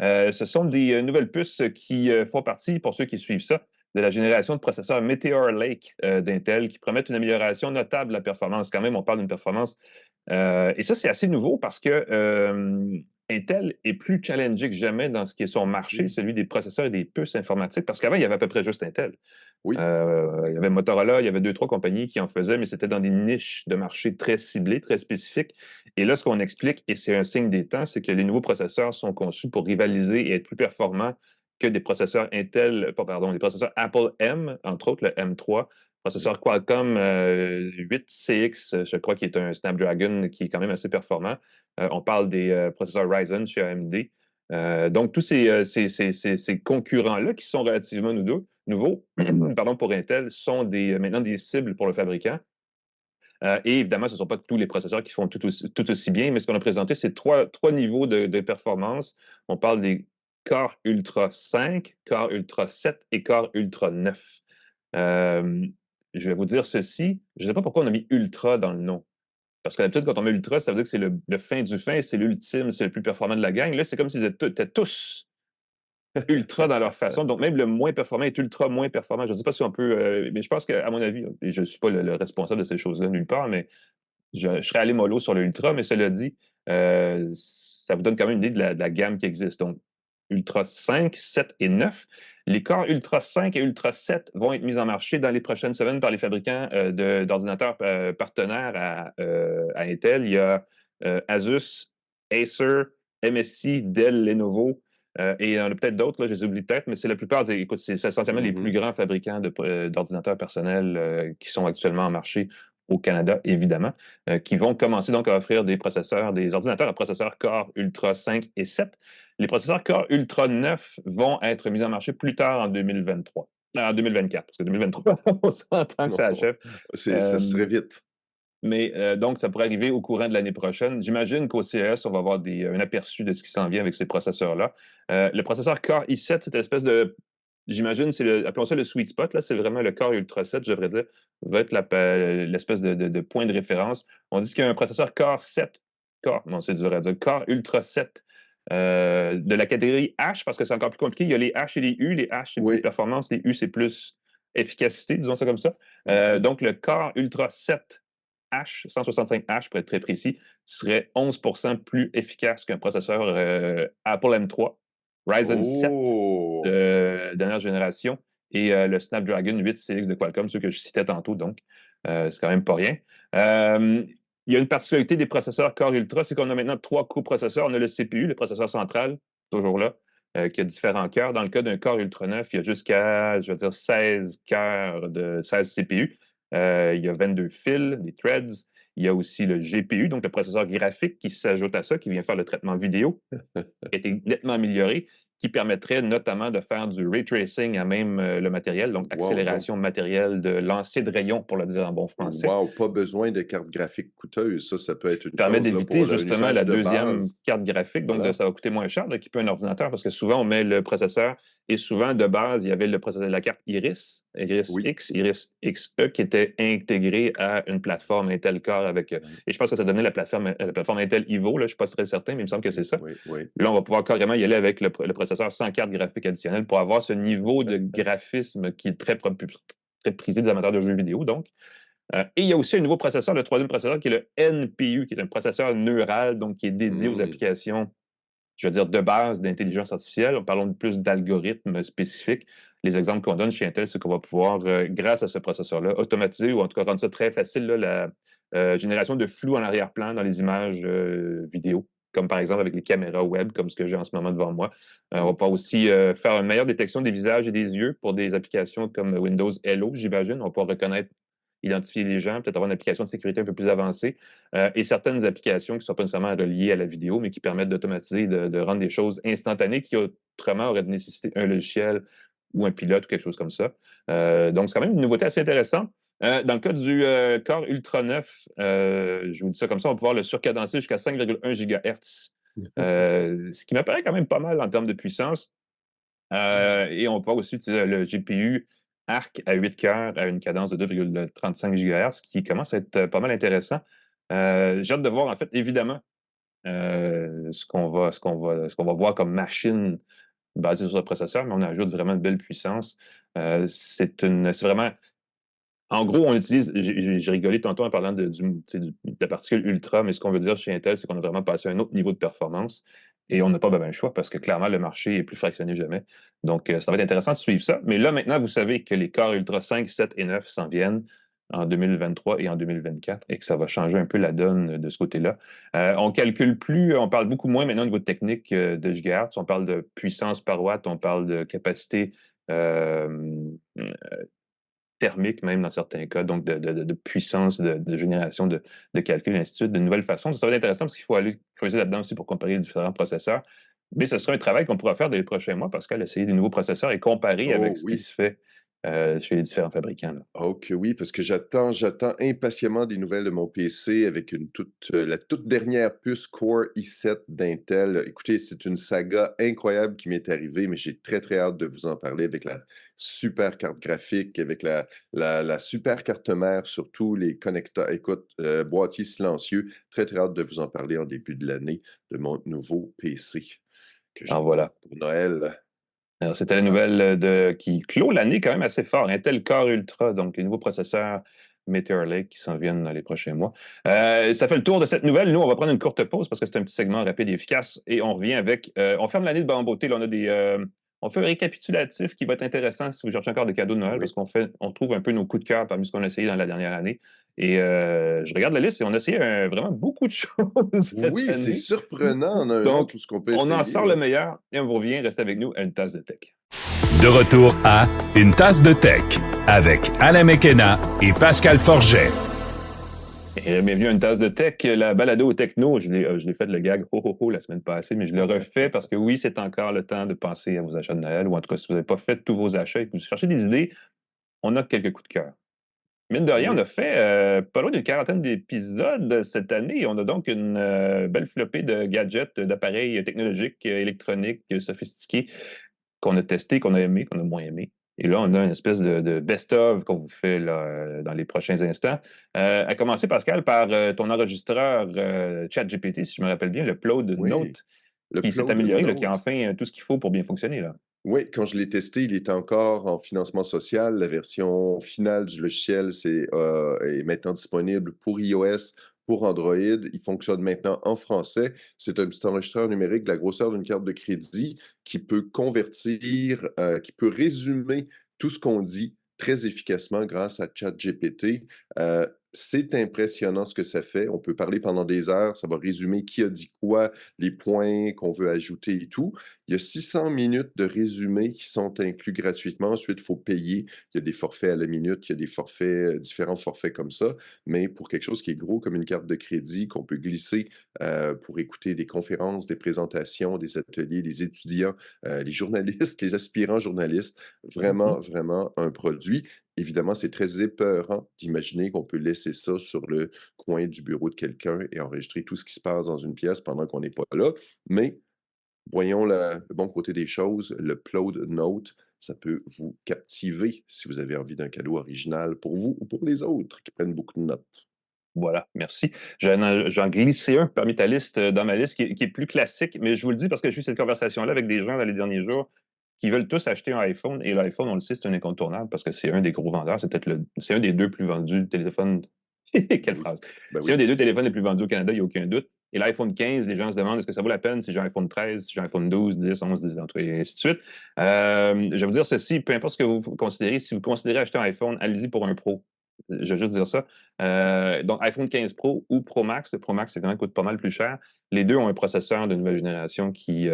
Ce sont des nouvelles puces qui font partie, pour ceux qui suivent ça, de la génération de processeurs Meteor Lake d'Intel qui promettent une amélioration notable de la performance. Quand même, on parle d'une performance. Et ça, c'est assez nouveau parce que Intel est plus challengé que jamais dans ce qui est son marché, Oui, celui des processeurs et des puces informatiques, parce qu'avant, il y avait à peu près juste Intel. oui. Il y avait Motorola, il y avait deux, trois compagnies qui en faisaient, mais c'était dans des niches de marché très ciblées, très spécifiques. Et là, ce qu'on explique, et c'est un signe des temps, c'est que les nouveaux processeurs sont conçus pour rivaliser et être plus performants que des processeurs des processeurs Apple M, entre autres le M3, Oui. processeur Qualcomm 8CX, je crois, qui est un Snapdragon qui est quand même assez performant. On parle des processeurs Ryzen chez AMD. Donc, tous ces concurrents-là, qui sont relativement nouveaux, pardon, pour Intel, sont maintenant des cibles pour le fabricant. Et évidemment, ce ne sont pas tous les processeurs qui font tout aussi bien, mais ce qu'on a présenté, c'est trois niveaux de performance. On parle des Core Ultra 5, Core Ultra 7 et Core Ultra 9. Euh, je vais vous dire ceci, je ne sais pas pourquoi on a mis Ultra dans le nom. Parce que d'habitude, quand on met Ultra, ça veut dire que c'est le fin du fin, c'est l'ultime, c'est le plus performant de la gang. Là, c'est comme s'ils étaient tous ultra dans leur façon. Donc, même le moins performant est ultra moins performant. Je ne sais pas si on peut. Mais je pense qu'à mon avis, et je ne suis pas le responsable de ces choses-là nulle part, mais je serais allé mollo sur le ultra. Mais cela dit, ça vous donne quand même une idée de la gamme qui existe. Donc, Ultra 5, 7 et 9. Les corps Ultra 5 et Ultra 7 vont être mis en marché dans les prochaines semaines par les fabricants d'ordinateurs partenaires à Intel. Il y a Asus, Acer, MSI, Dell, Lenovo. Et il y en a peut-être d'autres, là, je les oublie peut-être, mais c'est la plupart écoute, c'est essentiellement les plus Mhm. grands fabricants d'ordinateurs personnels qui sont actuellement en marché au Canada, évidemment, qui vont commencer donc à offrir des ordinateurs à processeurs Core Ultra 5 et 7. Les processeurs Core Ultra 9 vont être mis en marché plus tard en 2023. En 2024, parce que 2023, on s'entend que Non, ça achève. ça serait vite. Mais donc, ça pourrait arriver au courant de l'année prochaine. J'imagine qu'au CES, on va avoir un aperçu de ce qui s'en vient avec ces processeurs-là. Le processeur Core i7, cette espèce de. J'imagine, appelons ça le sweet spot, là, c'est vraiment le Core Ultra 7, je devrais dire, va être l'espèce de point de référence. On dit qu'il y a un processeur Core 7, non, c'est dur à dire, Core Ultra 7 de la catégorie H, parce que c'est encore plus compliqué. Il y a les H et les U. Les H, c'est plus Oui. performance. Les U, c'est plus efficacité, disons ça comme ça. Donc, le Core Ultra 7 H, 165H pour être très précis, serait 11% plus efficace qu'un processeur Apple M3, Ryzen 7 Oh! de dernière génération et le Snapdragon 8 CX de Qualcomm, ceux que je citais tantôt, donc c'est quand même pas rien. Il y a une particularité des processeurs Core Ultra, c'est qu'on a maintenant 3 coprocesseurs. On a le CPU, le processeur central, toujours là, qui a différents cœurs. Dans le cas d'un Core Ultra 9, il y a jusqu'à, je veux dire, 16 cœurs de 16 CPU. Il y a 22 fils, des threads. Il y a aussi le GPU, donc le processeur graphique qui s'ajoute à ça, qui vient faire le traitement vidéo, qui a été nettement amélioré, qui permettrait notamment de faire du ray tracing à même le matériel, donc Wow, donc accélération matérielle de lancer de rayon, pour le dire en bon français. wow, pas besoin de carte graphique coûteuse. Ça peut être une Permet chose là, d'éviter pour un justement usage la de deuxième base. carte graphique, donc Voilà. ça va coûter moins cher d'équiper un ordinateur parce que souvent on met le processeur et souvent de base il y avait le processeur, la carte Iris, Iris Oui. X, Iris XE qui était intégrée à une plateforme Intel Core avec et je pense que ça donnait la plateforme Intel Evo, là, je ne suis pas très certain, mais il me semble que c'est ça. Oui, oui. Là, on va pouvoir carrément y aller avec le processeur sans carte graphique additionnelle pour avoir ce niveau de graphisme qui est très prisé des amateurs de jeux vidéo, donc. Et il y a aussi un nouveau processeur, le troisième processeur, qui est le NPU, qui est un processeur neural, donc qui est dédié aux Mm. applications, je veux dire, de base d'intelligence artificielle. Parlons de plus d'algorithmes spécifiques. Les exemples qu'on donne chez Intel, c'est qu'on va pouvoir, grâce à ce processeur-là, automatiser ou en tout cas rendre ça très facile, là, la génération de flou en arrière-plan dans les images vidéo, comme par exemple avec les caméras web, comme ce que j'ai en ce moment devant moi. On va pouvoir aussi faire une meilleure détection des visages et des yeux pour des applications comme Windows Hello, j'imagine. On va pouvoir reconnaître identifier les gens, peut-être avoir une application de sécurité un peu plus avancée, et certaines applications qui ne sont pas nécessairement reliées à la vidéo, mais qui permettent d'automatiser, de rendre des choses instantanées qui autrement auraient nécessité un logiciel ou un pilote ou quelque chose comme ça. Donc, c'est quand même une nouveauté assez intéressante. Dans le cas du Core Ultra 9, je vous dis ça comme ça, on va pouvoir le surcadencer jusqu'à 5,1 GHz, ce qui m'apparaît quand même pas mal en termes de puissance. Et on peut aussi utiliser le GPU Arc à 8 cœurs à une cadence de 2,35 GHz, qui commence à être pas mal intéressant. J'ai hâte de voir, en fait, évidemment, ce qu'on va voir comme machine basée sur ce processeur, mais on ajoute vraiment une belle puissance. C'est vraiment. En gros, on utilise, j'ai rigolé tantôt en parlant de la particule ultra, mais ce qu'on veut dire chez Intel, c'est qu'on a vraiment passé à un autre niveau de performance et on n'a pas le choix parce que clairement, le marché est plus fractionné que jamais. Donc, ça va être intéressant de suivre ça. Mais là, maintenant, vous savez que les Core Ultra 5, 7 et 9 s'en viennent en 2023 et en 2024 et que ça va changer un peu la donne de ce côté-là. On calcule plus, on parle beaucoup moins maintenant au niveau technique de gigahertz. On parle de puissance par watt, on parle de capacité thermique même dans certains cas, donc de puissance de génération de calcul, et ainsi de suite, de nouvelles façons. Ça va être intéressant parce qu'il faut aller creuser là-dedans aussi pour comparer les différents processeurs. Mais ce sera un travail qu'on pourra faire dans les prochains mois, Pascal, essayer des nouveaux processeurs et comparer avec Oh ce qui oui. se fait chez les différents fabricants, là. Oh que oui, parce que j'attends impatiemment des nouvelles de mon PC avec la toute dernière puce Core i7 d'Intel. Écoutez, c'est une saga incroyable qui m'est arrivée, mais j'ai très, très hâte de vous en parler avec la super carte graphique, avec la super carte mère, surtout les connecteurs. Écoute, boîtier silencieux, très, très hâte de vous en parler en début de l'année de mon nouveau PC que En j'attends voilà. pour Noël. Alors, c'était la nouvelle qui clôt l'année quand même assez fort. Intel Core Ultra, donc les nouveaux processeurs Meteor Lake qui s'en viennent dans les prochains mois. Ça fait le tour de cette nouvelle. Nous, on va prendre une courte pause parce que c'est un petit segment rapide et efficace et on revient avec. On ferme l'année de Bamboté. Là, on fait un récapitulatif qui va être intéressant si vous cherchez encore des cadeaux de Noël parce Oui. qu'on trouve un peu nos coups de cœur parmi ce qu'on a essayé dans la dernière année. Et je regarde la liste et on a essayé vraiment beaucoup de choses cette Oui, c'est année. surprenant. On a un nom, Donc, tout ce qu'on peut on en essayer. sort le Ouais. meilleur et on vous revient. Restez avec nous à une tasse de tech. De retour à Une tasse de tech avec Alain Mekena et Pascal Forget. Et bienvenue à une tasse de tech, la balado techno. Je l'ai fait le gag ho ho ho la semaine passée, mais je le refais parce que oui, c'est encore le temps de penser à vos achats de Noël, ou en tout cas, si vous n'avez pas fait tous vos achats et que vous cherchez des idées, on a quelques coups de cœur. Mine de rien, on Oui. a fait pas loin d'une quarantaine d'épisodes cette année. On a donc une belle flopée de gadgets, d'appareils technologiques, électroniques, sophistiqués qu'on a testés, qu'on a aimés, qu'on a moins aimés. Et là, on a une espèce de best-of qu'on vous fait là, dans les prochains instants. À commencer, Pascal, par ton enregistreur ChatGPT, si je me rappelle bien, le Claude Oui. Note. Le Qui s'est Cloud amélioré, là, qui a Note. enfin tout ce qu'il faut pour bien fonctionner, là. Oui, quand je l'ai testé, il était encore en financement social. La version finale du logiciel est maintenant disponible pour iOS, pour Android. Il fonctionne maintenant en français. C'est un petit enregistreur numérique de la grosseur d'une carte de crédit qui peut convertir, qui peut résumer tout ce qu'on dit très efficacement grâce à ChatGPT. C'est impressionnant ce que ça fait. On peut parler pendant des heures. Ça va résumer qui a dit quoi, les points qu'on veut ajouter et tout. Il y a 600 minutes de résumés qui sont inclus gratuitement. Ensuite, il faut payer. Il y a des forfaits à la minute, il y a des forfaits, différents forfaits comme ça. Mais pour quelque chose qui est gros comme une carte de crédit qu'on peut glisser pour écouter des conférences, des présentations, des ateliers, les étudiants, les journalistes, les aspirants journalistes, Mhm. vraiment, vraiment un produit. Évidemment, c'est très épeurant d'imaginer qu'on peut laisser ça sur le coin du bureau de quelqu'un et enregistrer tout ce qui se passe dans une pièce pendant qu'on n'est pas là. Mais voyons le bon côté des choses, le Cloud Note, ça peut vous captiver si vous avez envie d'un cadeau original pour vous ou pour les autres qui prennent beaucoup de notes. Voilà, merci. J'en glissé un parmi ta liste, dans ma liste qui est plus classique, mais je vous le dis parce que j'ai eu cette conversation-là avec des gens dans les derniers jours qui veulent tous acheter un iPhone et l'iPhone, on le sait, c'est un incontournable parce que c'est un des gros vendeurs. C'est un des 2 plus vendus téléphones. Ben Quelle oui, phrase! ben C'est un oui. des 2 téléphones les plus vendus au Canada, il y a aucun doute. Et l'iPhone 15, les gens se demandent est-ce que ça vaut la peine si j'ai un iPhone 13, si j'ai un iPhone 12, 10, 11, 10, et ainsi de suite. Je vais vous dire ceci, peu importe ce que vous considérez, si vous considérez acheter un iPhone, allez-y pour un Pro. Je vais juste dire ça. Donc, iPhone 15 Pro ou Pro Max. Le Pro Max, c'est quand même coûte pas mal plus cher. Les deux ont un processeur de nouvelle génération qui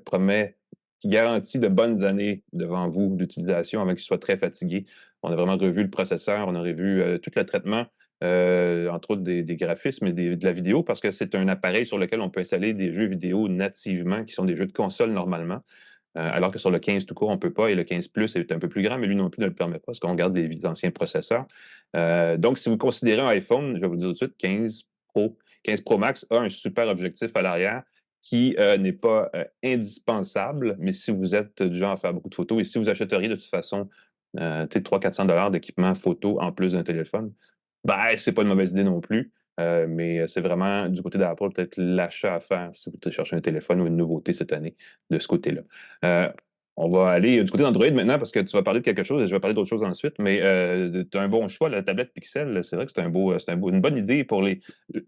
promet, qui garantit de bonnes années devant vous d'utilisation avant qu'il soit très fatigué. On a vraiment revu le processeur, on a revu tout le traitement, entre autres des graphismes et de la vidéo, parce que c'est un appareil sur lequel on peut installer des jeux vidéo nativement, qui sont des jeux de console normalement. Alors que sur le 15 tout court, on ne peut pas, et le 15 Plus est un peu plus grand, mais lui non plus ne le permet pas, parce qu'on garde les anciens processeurs. Donc, si vous considérez un iPhone, je vais vous dire tout de suite, 15 Pro, 15 Pro Max a un super objectif à l'arrière qui n'est pas indispensable, mais si vous êtes du genre à faire beaucoup de photos et si vous achèteriez de toute façon 300-400 $ d'équipement photo en plus d'un téléphone, ben, c'est pas une mauvaise idée non plus. Mais c'est vraiment du côté d'Apple peut-être l'achat à faire si vous cherchez un téléphone ou une nouveauté cette année de ce côté-là. Euh, on va aller du côté d'Android maintenant parce que tu vas parler de quelque chose et je vais parler d'autre chose ensuite. Mais tu as un bon choix, la tablette Pixel. C'est vrai que une bonne idée pour les.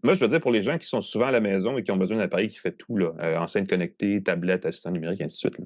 Moi, je veux dire pour les gens qui sont souvent à la maison et qui ont besoin d'un appareil qui fait tout, là, enceinte connectée, tablette, assistant numérique, ainsi de suite, là.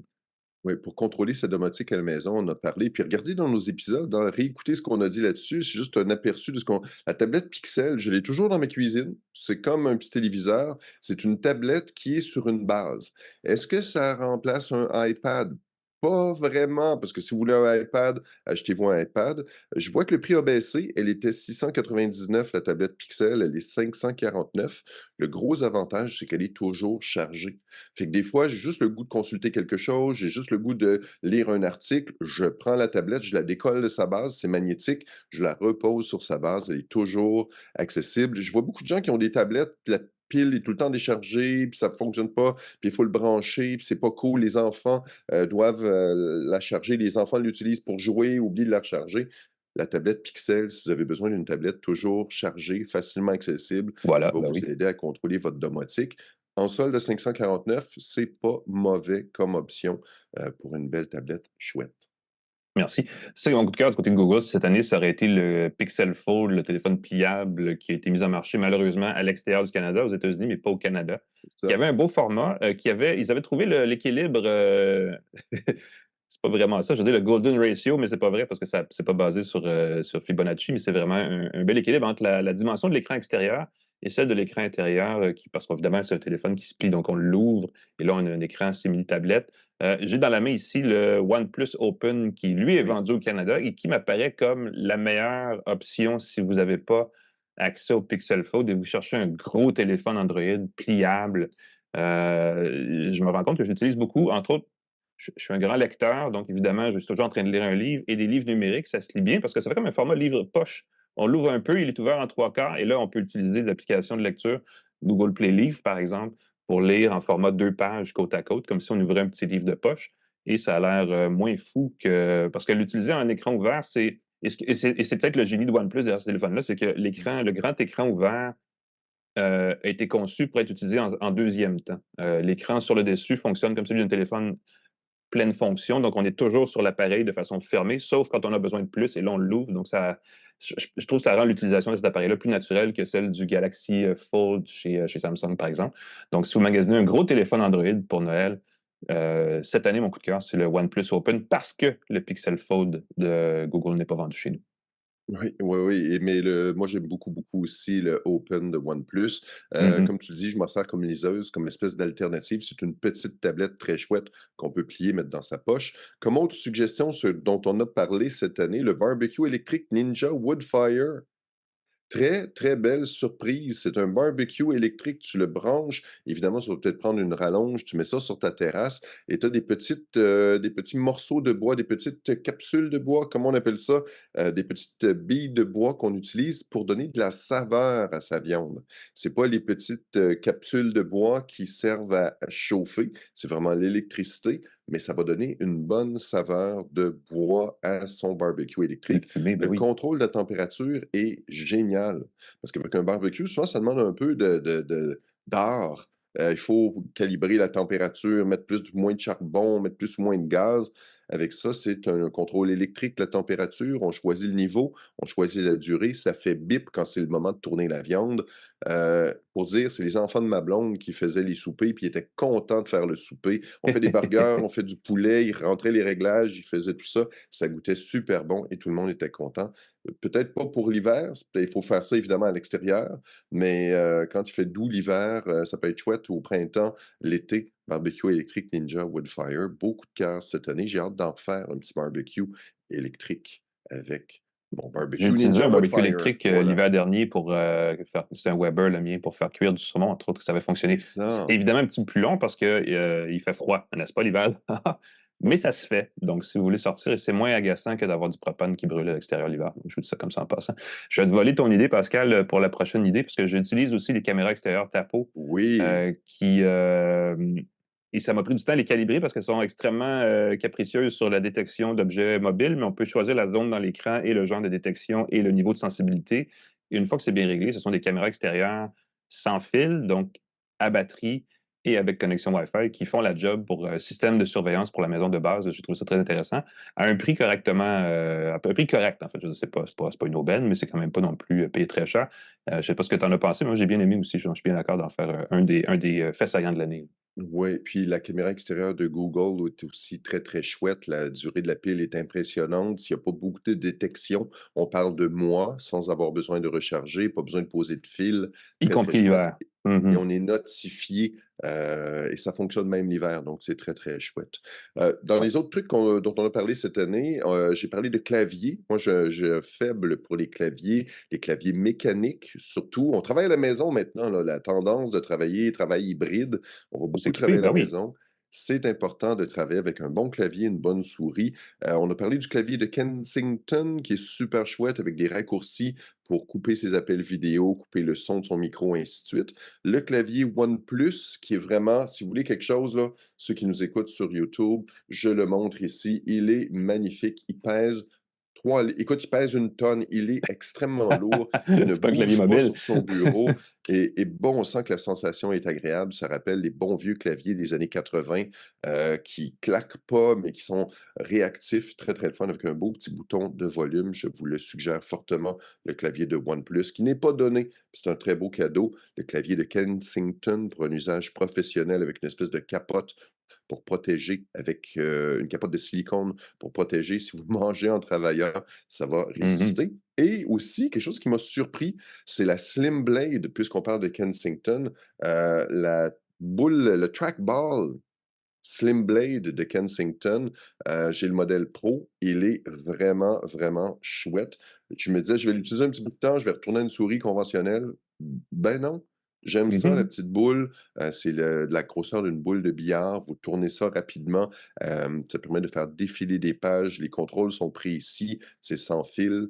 Oui, pour contrôler sa domotique à la maison, on a parlé. Puis regardez dans nos épisodes, réécoutez ce qu'on a dit là-dessus. C'est juste un aperçu de ce qu'on. La tablette Pixel, je l'ai toujours dans ma cuisine. C'est comme un petit téléviseur. C'est une tablette qui est sur une base. Est-ce que ça remplace un iPad? Pas vraiment, parce que si vous voulez un iPad, achetez-vous un iPad. Je vois que le prix a baissé. Elle était 699, la tablette Pixel. Elle est 549. Le gros avantage, c'est qu'elle est toujours chargée. Fait que des fois, j'ai juste le goût de consulter quelque chose, j'ai juste le goût de lire un article, je prends la tablette, je la décolle de sa base, c'est magnétique, je la repose sur sa base, elle est toujours accessible. Je vois beaucoup de gens qui ont des tablettes, la pile est tout le temps déchargée, puis ça ne fonctionne pas, puis il faut le brancher, puis c'est pas cool. Les enfants doivent la charger, les enfants l'utilisent pour jouer, oublient de la recharger. La tablette Pixel, si vous avez besoin d'une tablette toujours chargée, facilement accessible, qui Voilà, va ben vous oui. aider à contrôler votre domotique. En solde de 549, c'est pas mauvais comme option pour une belle tablette chouette. Merci. C'est mon coup de cœur du côté de Google. Cette année, ça aurait été le Pixel Fold, le téléphone pliable qui a été mis en marché malheureusement à l'extérieur du Canada, aux États-Unis, mais pas au Canada. C'est Qui ça. avait un beau format, ils avaient trouvé l'équilibre. C'est pas vraiment ça. Je veux dire le golden ratio, mais c'est pas vrai parce que ça c'est pas basé sur Fibonacci, mais c'est vraiment un bel équilibre entre la dimension de l'écran extérieur et celle de l'écran intérieur, parce qu'évidemment, c'est un téléphone qui se plie, donc on l'ouvre et là, on a un écran simili-tablette. J'ai dans la main ici le OnePlus Open qui, lui, est Oui. vendu au Canada et qui m'apparaît comme la meilleure option si vous n'avez pas accès au Pixel Fold et vous cherchez un gros téléphone Android pliable. Je me rends compte que j'utilise beaucoup, entre autres, je suis un grand lecteur, donc évidemment, je suis toujours en train de lire un livre et des livres numériques, ça se lit bien parce que ça fait comme un format livre poche. On l'ouvre un peu, il est ouvert en trois quarts et là, on peut utiliser l'application de lecture Google Play Livre, par exemple, pour lire en format 2 pages côte à côte, comme si on ouvrait un petit livre de poche. Et ça a l'air moins fou que. Parce que l'utiliser en écran ouvert, c'est. Et c'est peut-être le génie de OnePlus derrière ce téléphone-là, c'est que l'écran, le grand écran ouvert a été conçu pour être utilisé en deuxième temps. L'écran sur le dessus fonctionne comme celui d'un téléphone pleine fonction, donc on est toujours sur l'appareil de façon fermée, sauf quand on a besoin de plus, et là, on l'ouvre. Donc, je trouve que ça rend l'utilisation de cet appareil-là plus naturelle que celle du Galaxy Fold chez Samsung, par exemple. Donc, si vous magasinez un gros téléphone Android pour Noël, cette année, mon coup de cœur, c'est le OnePlus Open parce que le Pixel Fold de Google n'est pas vendu chez nous. Oui, oui, oui, mais moi, j'aime beaucoup, beaucoup aussi le Open de OnePlus. Mhm. Comme tu le dis, je m'en sers comme liseuse, comme espèce d'alternative. C'est une petite tablette très chouette qu'on peut plier, mettre dans sa poche. Comme autre suggestion, ce dont on a parlé cette année, le barbecue électrique Ninja Woodfire. Très, très belle surprise. C'est un barbecue électrique, tu le branches. Évidemment, ça va peut-être prendre une rallonge. Tu mets ça sur ta terrasse et tu as des petits morceaux de bois, des petites capsules de bois, comment on appelle ça? Des petites billes de bois qu'on utilise pour donner de la saveur à sa viande. C'est pas les petites capsules de bois qui servent à chauffer, c'est vraiment l'électricité, mais ça va donner une bonne saveur de bois à son barbecue Le électrique. fumé, ben Le oui. contrôle de la température est génial parce qu'avec un barbecue, souvent, ça demande un peu d'art. Il faut calibrer la température, mettre plus ou moins de charbon, mettre plus ou moins de gaz. Avec ça, c'est un contrôle électrique, la température. On choisit le niveau, on choisit la durée. Ça fait bip quand c'est le moment de tourner la viande. Pour dire, c'est les enfants de ma blonde qui faisaient les soupers, puis ils étaient contents de faire le souper. On fait des burgers, on fait du poulet, ils rentraient les réglages, ils faisaient tout ça. Ça goûtait super bon et tout le monde était content. Peut-être pas pour l'hiver, il faut faire ça évidemment à l'extérieur, mais quand il fait doux l'hiver, ça peut être chouette au printemps, l'été, barbecue électrique Ninja Woodfire. Beaucoup de cœur cette année. J'ai hâte d'en faire un petit barbecue électrique avec mon J'ai barbecue utilisé Ninja un barbecue Woodfire. électrique Voilà, l'hiver dernier pour faire. C'est un Weber, le mien, pour faire cuire du saumon, entre autres, ça avait c'est fonctionné. C'est ça. évidemment un petit peu plus long parce que il fait froid, n'est-ce pas, l'hiver? Mais ça se fait. Donc, si vous voulez sortir, c'est moins agaçant que d'avoir du propane qui brûle à l'extérieur l'hiver. Je vous dis ça comme ça en passant. Je vais te voler ton idée, Pascal, pour la prochaine idée, parce que j'utilise aussi les caméras extérieures Tapo Oui, qui. Et ça m'a pris du temps à les calibrer parce qu'elles sont extrêmement capricieuses sur la détection d'objets mobiles, mais on peut choisir la zone dans l'écran et le genre de détection et le niveau de sensibilité. Et une fois que c'est bien réglé, ce sont des caméras extérieures sans fil, donc à batterie et avec connexion Wi-Fi qui font la job pour système de surveillance pour la maison de base. J'ai trouvé ça très intéressant. À un prix correctement, à un prix correct, en fait. Je ne sais pas, c'est pas une aubaine, mais c'est quand même pas non plus payé très cher. Je ne sais pas ce que tu en as pensé, mais moi j'ai bien aimé aussi. Je suis bien d'accord d'en faire un des faits saillants de l'année. oui, puis la caméra extérieure de Google est aussi très, très chouette. La durée de la pile est impressionnante. S'il n'y a pas beaucoup de détection, on parle de mois sans avoir besoin de recharger, pas besoin de poser de fil. Y Très, très compris chouette. l'hiver. Et Mhm. on est notifié et ça fonctionne même l'hiver, donc c'est très, très chouette. Dans Ouais. les autres trucs dont on a parlé cette année, j'ai parlé de clavier. Moi, je faible pour les claviers mécaniques surtout. On travaille à la maison maintenant, là, la tendance de travail hybride. On va Pour beaucoup s'équiper, travailler à ben la oui. maison. C'est important de travailler avec un bon clavier, une bonne souris. On a parlé du clavier de Kensington qui est super chouette avec des raccourcis pour couper ses appels vidéo, couper le son de son micro, ainsi de suite. Le clavier OnePlus, qui est vraiment, si vous voulez quelque chose, là, ceux qui nous écoutent sur YouTube, je le montre ici. Il est magnifique. Il pèse écoute, il pèse une tonne. Il est extrêmement lourd. Il ne C'est pas un clavier bouge pas mobile. sur son bureau. Et bon, on sent que la sensation est agréable. Ça rappelle les bons vieux claviers des années 80 qui claquent pas, mais qui sont réactifs. Très, très le fun avec un beau petit bouton de volume. Je vous le suggère fortement, le clavier de OnePlus, qui n'est pas donné. C'est un très beau cadeau. Le clavier de Kensington pour un usage professionnel avec une espèce de capote pour protéger, avec une capote de silicone pour protéger. Si vous mangez en travaillant, ça va Mhm. résister. Et aussi, quelque chose qui m'a surpris, c'est la Slim Blade, puisqu'on parle de Kensington, la boule, le trackball Slim Blade de Kensington. J'ai le modèle Pro. Il est vraiment, vraiment chouette. Je me disais, je vais l'utiliser un petit bout de temps, je vais retourner à une souris conventionnelle. Ben non. J'aime ça, la Mhm. petite boule. C'est de la grosseur d'une boule de billard. Vous tournez ça rapidement. Ça permet de faire défiler des pages. Les contrôles sont précis. C'est sans fil.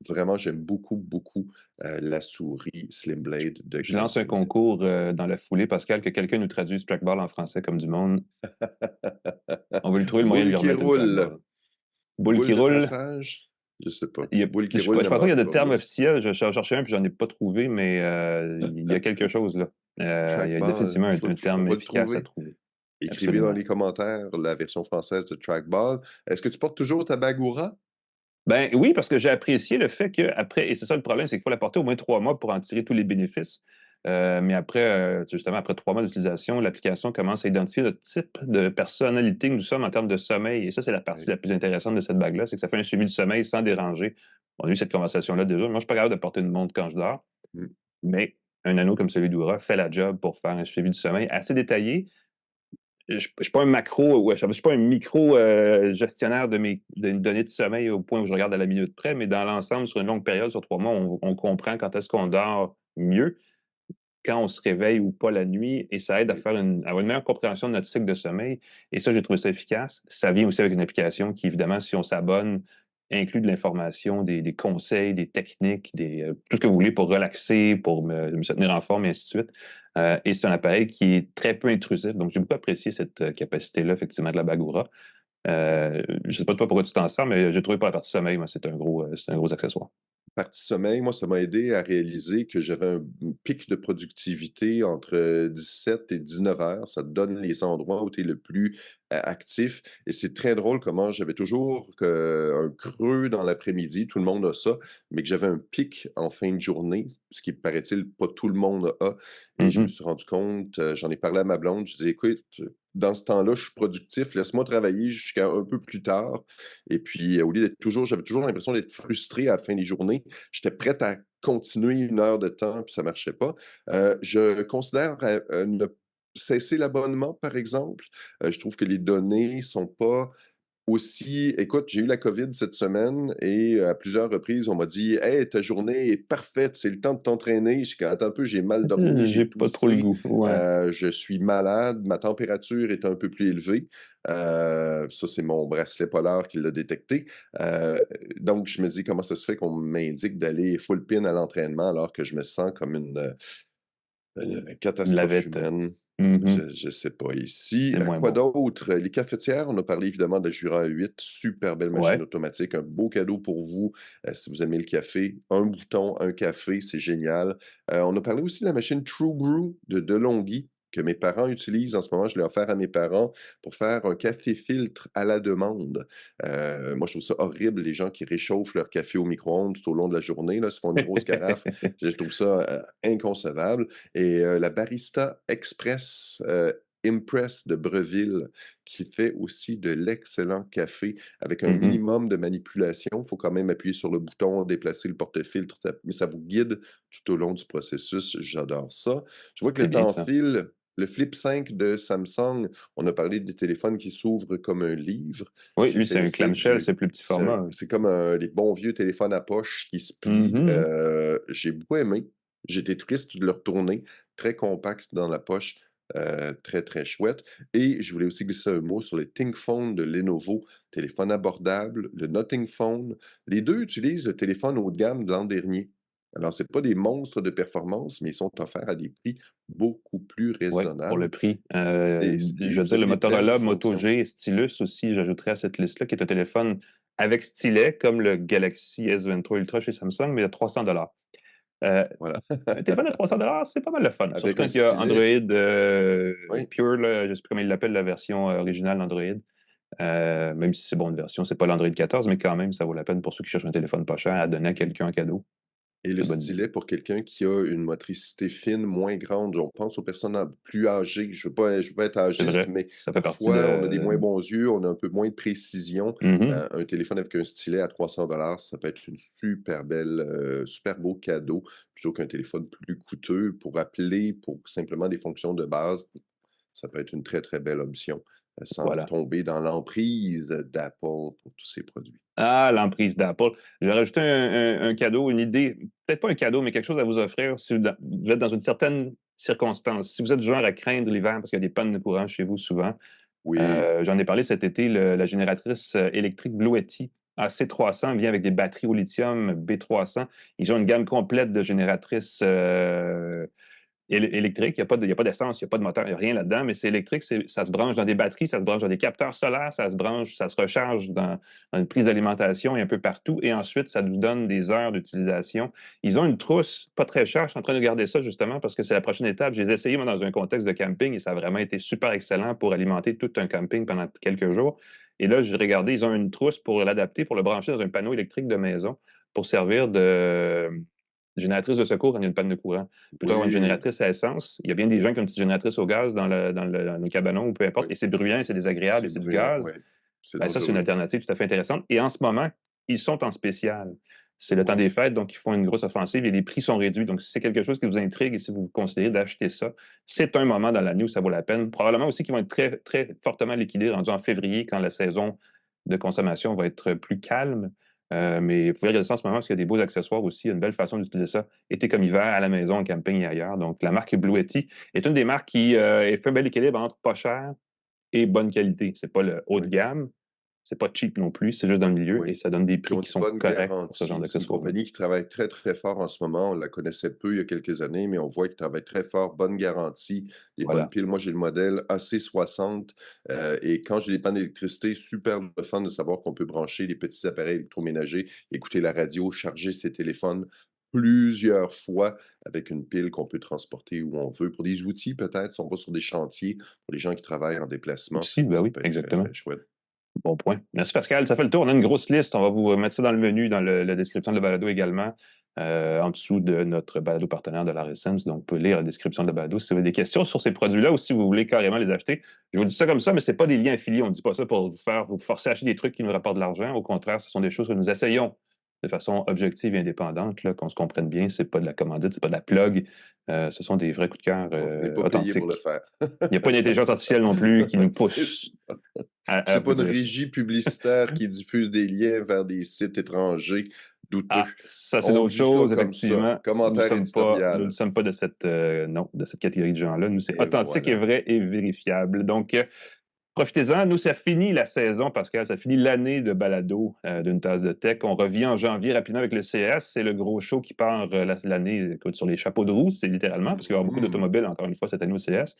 Vraiment, j'aime beaucoup, beaucoup la souris Slim Blade de Je lance un Kensington. concours dans la foulée, Pascal, que quelqu'un nous traduise trackball en français comme du monde. On veut lui trouver le moyen de Boule lui qui remettre une roule. trackball. Boule qui Boule de roule. traçage. Je sais pas. Il y a- Boule qui je roule ne ne pense pas qu'il y a brasse de pas terme plus. officiel. Je cherchais un puis j'en ai pas trouvé, mais il y a quelque chose là. Il y a Trackball, définitivement un on terme va le efficace à trouver. trouver. Écrivez dans Absolument. les commentaires la version française de Trackball. Est-ce que tu portes toujours ta bagoura? Ben oui, parce que j'ai apprécié le fait qu'après, et c'est ça le problème, c'est qu'il faut la porter au moins 3 mois pour en tirer tous les bénéfices. Mais après, justement, après 3 mois d'utilisation, l'application commence à identifier le type de personnalité que nous sommes en termes de sommeil. Et ça, c'est la partie Oui. la plus intéressante de cette bague-là, c'est que ça fait un suivi du sommeil sans déranger. On a eu cette conversation-là déjà. Moi, je ne suis pas capable de porter une montre quand je dors, Mm. mais un anneau comme celui d'Oura fait la job pour faire un suivi du sommeil assez détaillé. Je ne suis pas un macro, ouais, je suis pas un micro gestionnaire de données de sommeil au point où je regarde à la minute près, mais dans l'ensemble, sur une longue période, sur 3 mois, on comprend quand est-ce qu'on dort mieux, quand on se réveille ou pas la nuit, et ça aide à Oui. faire à avoir une meilleure compréhension de notre cycle de sommeil. Et ça, j'ai trouvé ça efficace. Ça vient aussi avec une application qui, évidemment, si on s'abonne, inclut de l'information, des conseils, des techniques, tout ce que vous voulez pour relaxer, pour me se tenir en forme, et ainsi de suite. Et c'est un appareil qui est très peu intrusif. Donc, j'ai beaucoup apprécié cette capacité-là, effectivement, de la Bagoura. Je ne sais pas toi pourquoi tu t'en sers, mais j'ai trouvé pour la partie sommeil, moi, c'est un gros accessoire. Partie sommeil, moi, ça m'a aidé à réaliser que j'avais un pic de productivité entre 17 et 19 heures. Ça te donne les endroits où tu es le plus actif. Et c'est très drôle comment j'avais toujours un creux dans l'après-midi, tout le monde a ça, mais que j'avais un pic en fin de journée, ce qui, paraît-il, pas tout le monde a. Et je me Mhm. suis rendu compte, j'en ai parlé à ma blonde, je disais, écoute, dans ce temps-là, je suis productif, laisse-moi travailler jusqu'à un peu plus tard. Et puis, au lieu d'être toujours, j'avais toujours l'impression d'être frustré à la fin des journées. J'étais prêt à continuer 1 heure de temps, puis ça ne marchait pas. Je considère ne cesser l'abonnement, par exemple. Je trouve que les données sont pas aussi, écoute, j'ai eu la COVID cette semaine et à plusieurs reprises, on m'a dit: «Hey, ta journée est parfaite, c'est le temps de t'entraîner». Je dis: «Attends un peu, j'ai mal dormi, J'ai j'ai pas trop le toussé, goût. Ouais. je suis malade, ma température est un peu plus élevée». Ça, c'est mon bracelet polaire qui l'a détecté. Heu, donc je me dis: «Comment ça se fait qu'on m'indique d'aller full pin à l'entraînement alors que je me sens comme une Une catastrophe lavette. humaine?» Mhm. Je sais pas. Ici, C'est moins quoi bon. d'autre? Les cafetières, on a parlé évidemment de la Jura 8, super belle machine Ouais. automatique, un beau cadeau pour vous, si vous aimez le café. Un bouton, un café, c'est génial. On a parlé aussi de la machine True Brew de DeLonghi que mes parents utilisent en ce moment. Je l'ai offert à mes parents pour faire un café filtre à la demande. Moi, je trouve ça horrible, les gens qui réchauffent leur café au micro-ondes tout au long de la journée, là, se font une grosse carafe. Je trouve ça, inconcevable. Et la Barista Express, Impress de Breville, qui fait aussi de l'excellent café avec un Mhm. minimum de manipulation. Il faut quand même appuyer sur le bouton, déplacer le porte-filtre, mais ça vous guide tout au long du processus. J'adore ça. Je vois que C'est le bien temps ça. file. Le Flip 5 de Samsung, on a parlé des téléphones qui s'ouvrent comme un livre. Oui, J'ai lui, fait c'est un l'essai clamshell, du c'est plus petit format. c'est comme, les bons vieux téléphones à poche qui se plient. Mhm. J'ai beaucoup aimé. J'étais triste de le retourner. Très compact dans la poche, très, très chouette. Et je voulais aussi glisser un mot sur les ThinkPhone de Lenovo, téléphone abordable, le Nothing Phone. Les 2 utilisent le téléphone haut de gamme de l'an dernier. Alors, c'est pas des monstres de performance, mais ils sont offerts à des prix beaucoup plus Oui, pour le raisonnables prix. et Je veux vous dire, avez le des belles Motorola Moto fonctions. G et Stylus aussi, j'ajouterais à cette liste-là, qui est un téléphone avec stylet, comme le Galaxy S23 Ultra chez Samsung, mais à 300 euh, Voilà. Un téléphone à 300 c'est pas mal le fun. Surtout Avec un quand il y a Android stylet, oui. Pure, là, je ne sais plus comment il l'appelle, la version originale d'Android. Même si c'est bon, une version, c'est pas l'Android 14, mais quand même, ça vaut la peine pour ceux qui cherchent un téléphone pas cher à donner à quelqu'un en cadeau. Et le C'est une bonne idée. stylet pour quelqu'un qui a une motricité fine, moins grande. On pense aux personnes plus âgées. Je veux pas être C'est âgiste, vrai, mais ça fait partie parfois, on a des de. moins bons yeux, on a un peu moins de précision. Mhm. Un téléphone avec un stylet à 300 ça peut être une super belle, super beau cadeau, plutôt qu'un téléphone plus coûteux pour appeler, pour simplement des fonctions de base. Ça peut être une très, très belle option, sans Voilà. tomber dans l'emprise d'Apple pour tous ces produits. Ah, l'emprise d'Apple. Je vais rajouter un cadeau, une idée, peut-être pas un cadeau, mais quelque chose à vous offrir si vous êtes dans une certaine circonstance. Si vous êtes du genre à craindre l'hiver parce qu'il y a des pannes de courant chez vous souvent, Oui, j'en ai parlé cet été, la génératrice électrique Bluetti AC300 vient avec des batteries au lithium B300. Ils ont une gamme complète de génératrices électrique, il y a pas d'essence, il y a pas de moteur, il y a rien là-dedans, mais c'est électrique, ça se branche dans des batteries, ça se branche dans des capteurs solaires, ça se recharge dans une prise d'alimentation et un peu partout, et ensuite, ça nous donne des heures d'utilisation. Ils ont une trousse pas très chère, je suis en train de garder ça justement parce que c'est la prochaine étape. J'ai essayé, moi, dans un contexte de camping et ça a vraiment été super excellent pour alimenter tout un camping pendant quelques jours. Et là, j'ai regardé, ils ont une trousse pour l'adapter, pour le brancher dans un panneau électrique de maison pour servir de génératrice de secours quand il y a une panne de courant. Plutôt avoir une Oui, génératrice à essence. Il y a bien des gens qui ont une petite génératrice au gaz dans le cabanon ou peu importe, oui. et c'est bruyant, et c'est désagréable, et C'est c'est du bruyant, oui. gaz. C'est Ben, ça, c'est une dangereux. alternative tout à fait intéressante. Et en ce moment, ils sont en spécial. C'est le temps des Oui. fêtes, donc ils font une grosse offensive et les prix sont réduits. Donc, si c'est quelque chose qui vous intrigue et si vous considérez d'acheter ça, c'est un moment dans l'année où ça vaut la peine. Probablement aussi qu'ils vont être très, très fortement liquidés, rendus en février, quand la saison de consommation va être plus calme. Mais vous pouvez regarder ça en ce moment parce qu'il y a des beaux accessoires aussi. Il y a une belle façon d'utiliser ça, été comme hiver, à la maison, en camping et ailleurs. Donc, la marque Blue Yeti est une des marques qui fait un bel équilibre entre pas cher et bonne qualité. C'est pas le haut de Oui. gamme, c'est pas cheap non plus, c'est juste dans le milieu et Oui. ça donne des Ils prix ont qui une sont bonne corrects pour ce genre garantie. C'est une d'accessoires-là. compagnie qui travaille très, très fort en ce moment. On la connaissait peu il y a quelques années, mais on voit qu'ils travaillent très fort, bonne garantie, des bonnes Voilà. piles. Moi, j'ai le modèle AC60 et quand j'ai des pannes d'électricité, super le fun de savoir qu'on peut brancher les petits appareils électroménagers, écouter la radio, charger ses téléphones plusieurs fois avec une pile qu'on peut transporter où on veut. Pour des outils, peut-être, si on va sur des chantiers, pour les gens qui travaillent en déplacement, Aussi, ben ça oui, peut être très, exactement. très chouette. Bon point. Merci Pascal. Ça fait le tour. On a une grosse liste. On va vous mettre ça dans le menu, dans la description de la balado également, en dessous de notre balado partenaire de la Essence. Donc, vous pouvez lire la description de la balado si vous avez des questions sur ces produits-là ou si vous voulez carrément les acheter. Je vous dis ça comme ça, mais ce n'est pas des liens affiliés. On ne dit pas ça pour vous forcer à acheter des trucs qui nous rapportent de l'argent. Au contraire, ce sont des choses que nous essayons de façon objective et indépendante, là, qu'on se comprenne bien. Ce n'est pas de la commandite, ce n'est pas de la plug. Ce sont des vrais coups de cœur On n'est pas payé pour le authentiques. faire. Il n'y a pas d'intelligence artificielle non plus qui nous C'est pousse à c'est pas vous une dire ça. régie publicitaire qui diffuse des liens vers des sites étrangers douteux. Ah, ça, c'est On d'autres dit ça choses, comme ça. effectivement. Commentaire Nous ne éditorial. sommes pas de cette, non, de cette catégorie de gens-là. Nous, c'est Et authentique et voilà. vrai et vérifiable. Donc, profitez-en. Nous, ça finit la saison, Pascal. Ça finit l'année de balado d'une tasse de tech. On revient en janvier rapidement avec le CS. C'est le gros show qui part l'année écoute, sur les chapeaux de roue, c'est littéralement, parce qu'il va y avoir beaucoup Mhm. d'automobiles, encore une fois, cette année au CS.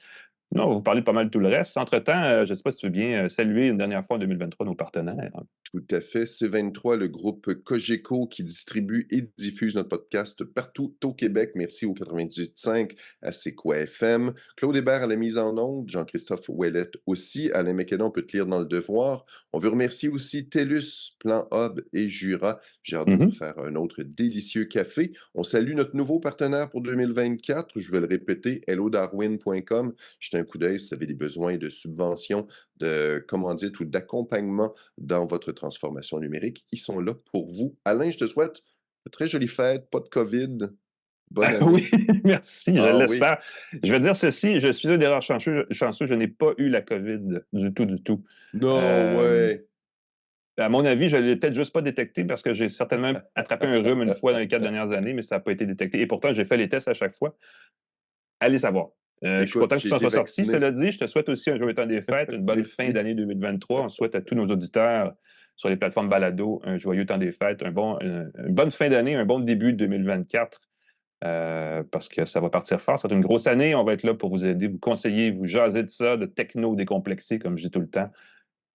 Non, on va vous parler de pas mal de tout le reste. Entre-temps, je ne sais pas si tu veux bien saluer une dernière fois en 2023 nos partenaires. Tout à fait. C23, le groupe Cogeco qui distribue et diffuse notre podcast partout au Québec. Merci au 98.5 à C'est quoi FM. Claude Hébert à la mise en onde. Jean-Christophe Ouellette aussi. Alain McKenna, on peut te lire dans le devoir. On veut remercier aussi TELUS, Plan Hub et Jura. J'ai hâte de nous Mhm. refaire un autre délicieux café. On salue notre nouveau partenaire pour 2024. Je vais le répéter, hellodarwin.com. Jetez un coup d'œil si vous avez des besoins de subventions, de commandite ou d'accompagnement dans votre transformation numérique. Ils sont là pour vous. Alain, je te souhaite de très jolies fêtes, pas de COVID. Bonne Ah oui, année. merci, je Ah oui. l'espère. Je vais te dire ceci, je suis un des rares chanceux, je n'ai pas eu la COVID du tout, du tout. No Euh, way. à mon avis, je ne l'ai peut-être juste pas détecté parce que j'ai certainement attrapé un rhume une fois dans les 4 dernières années, mais ça n'a pas été détecté. Et pourtant, j'ai fait les tests à chaque fois. Allez savoir. Je suis Écoute, content que tu j'ai t'en été sois sorti. vacciné. Cela dit, je te souhaite aussi un joyeux temps des fêtes, une bonne fin Merci. d'année 2023. On souhaite à tous nos auditeurs sur les plateformes balado un joyeux temps des fêtes, une bonne fin d'année, un bon début de 2024. Parce que ça va partir fort. Ça va être une grosse année. On va être là pour vous aider, vous conseiller, vous jaser de ça, de techno décomplexé, comme je dis tout le temps.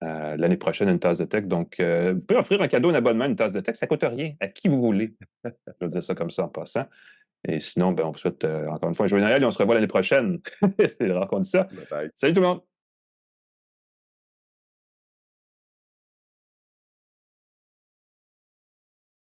L'année prochaine, une tasse de tech. Donc, vous pouvez offrir un cadeau, un abonnement, une tasse de tech. Ça ne coûte rien, à qui vous voulez. Je vais dire ça comme ça en passant. Et sinon, ben, on vous souhaite encore une fois un joyeux Noël et on se revoit l'année prochaine. C'est rare qu'on dit ça. Bye bye. Salut tout le monde!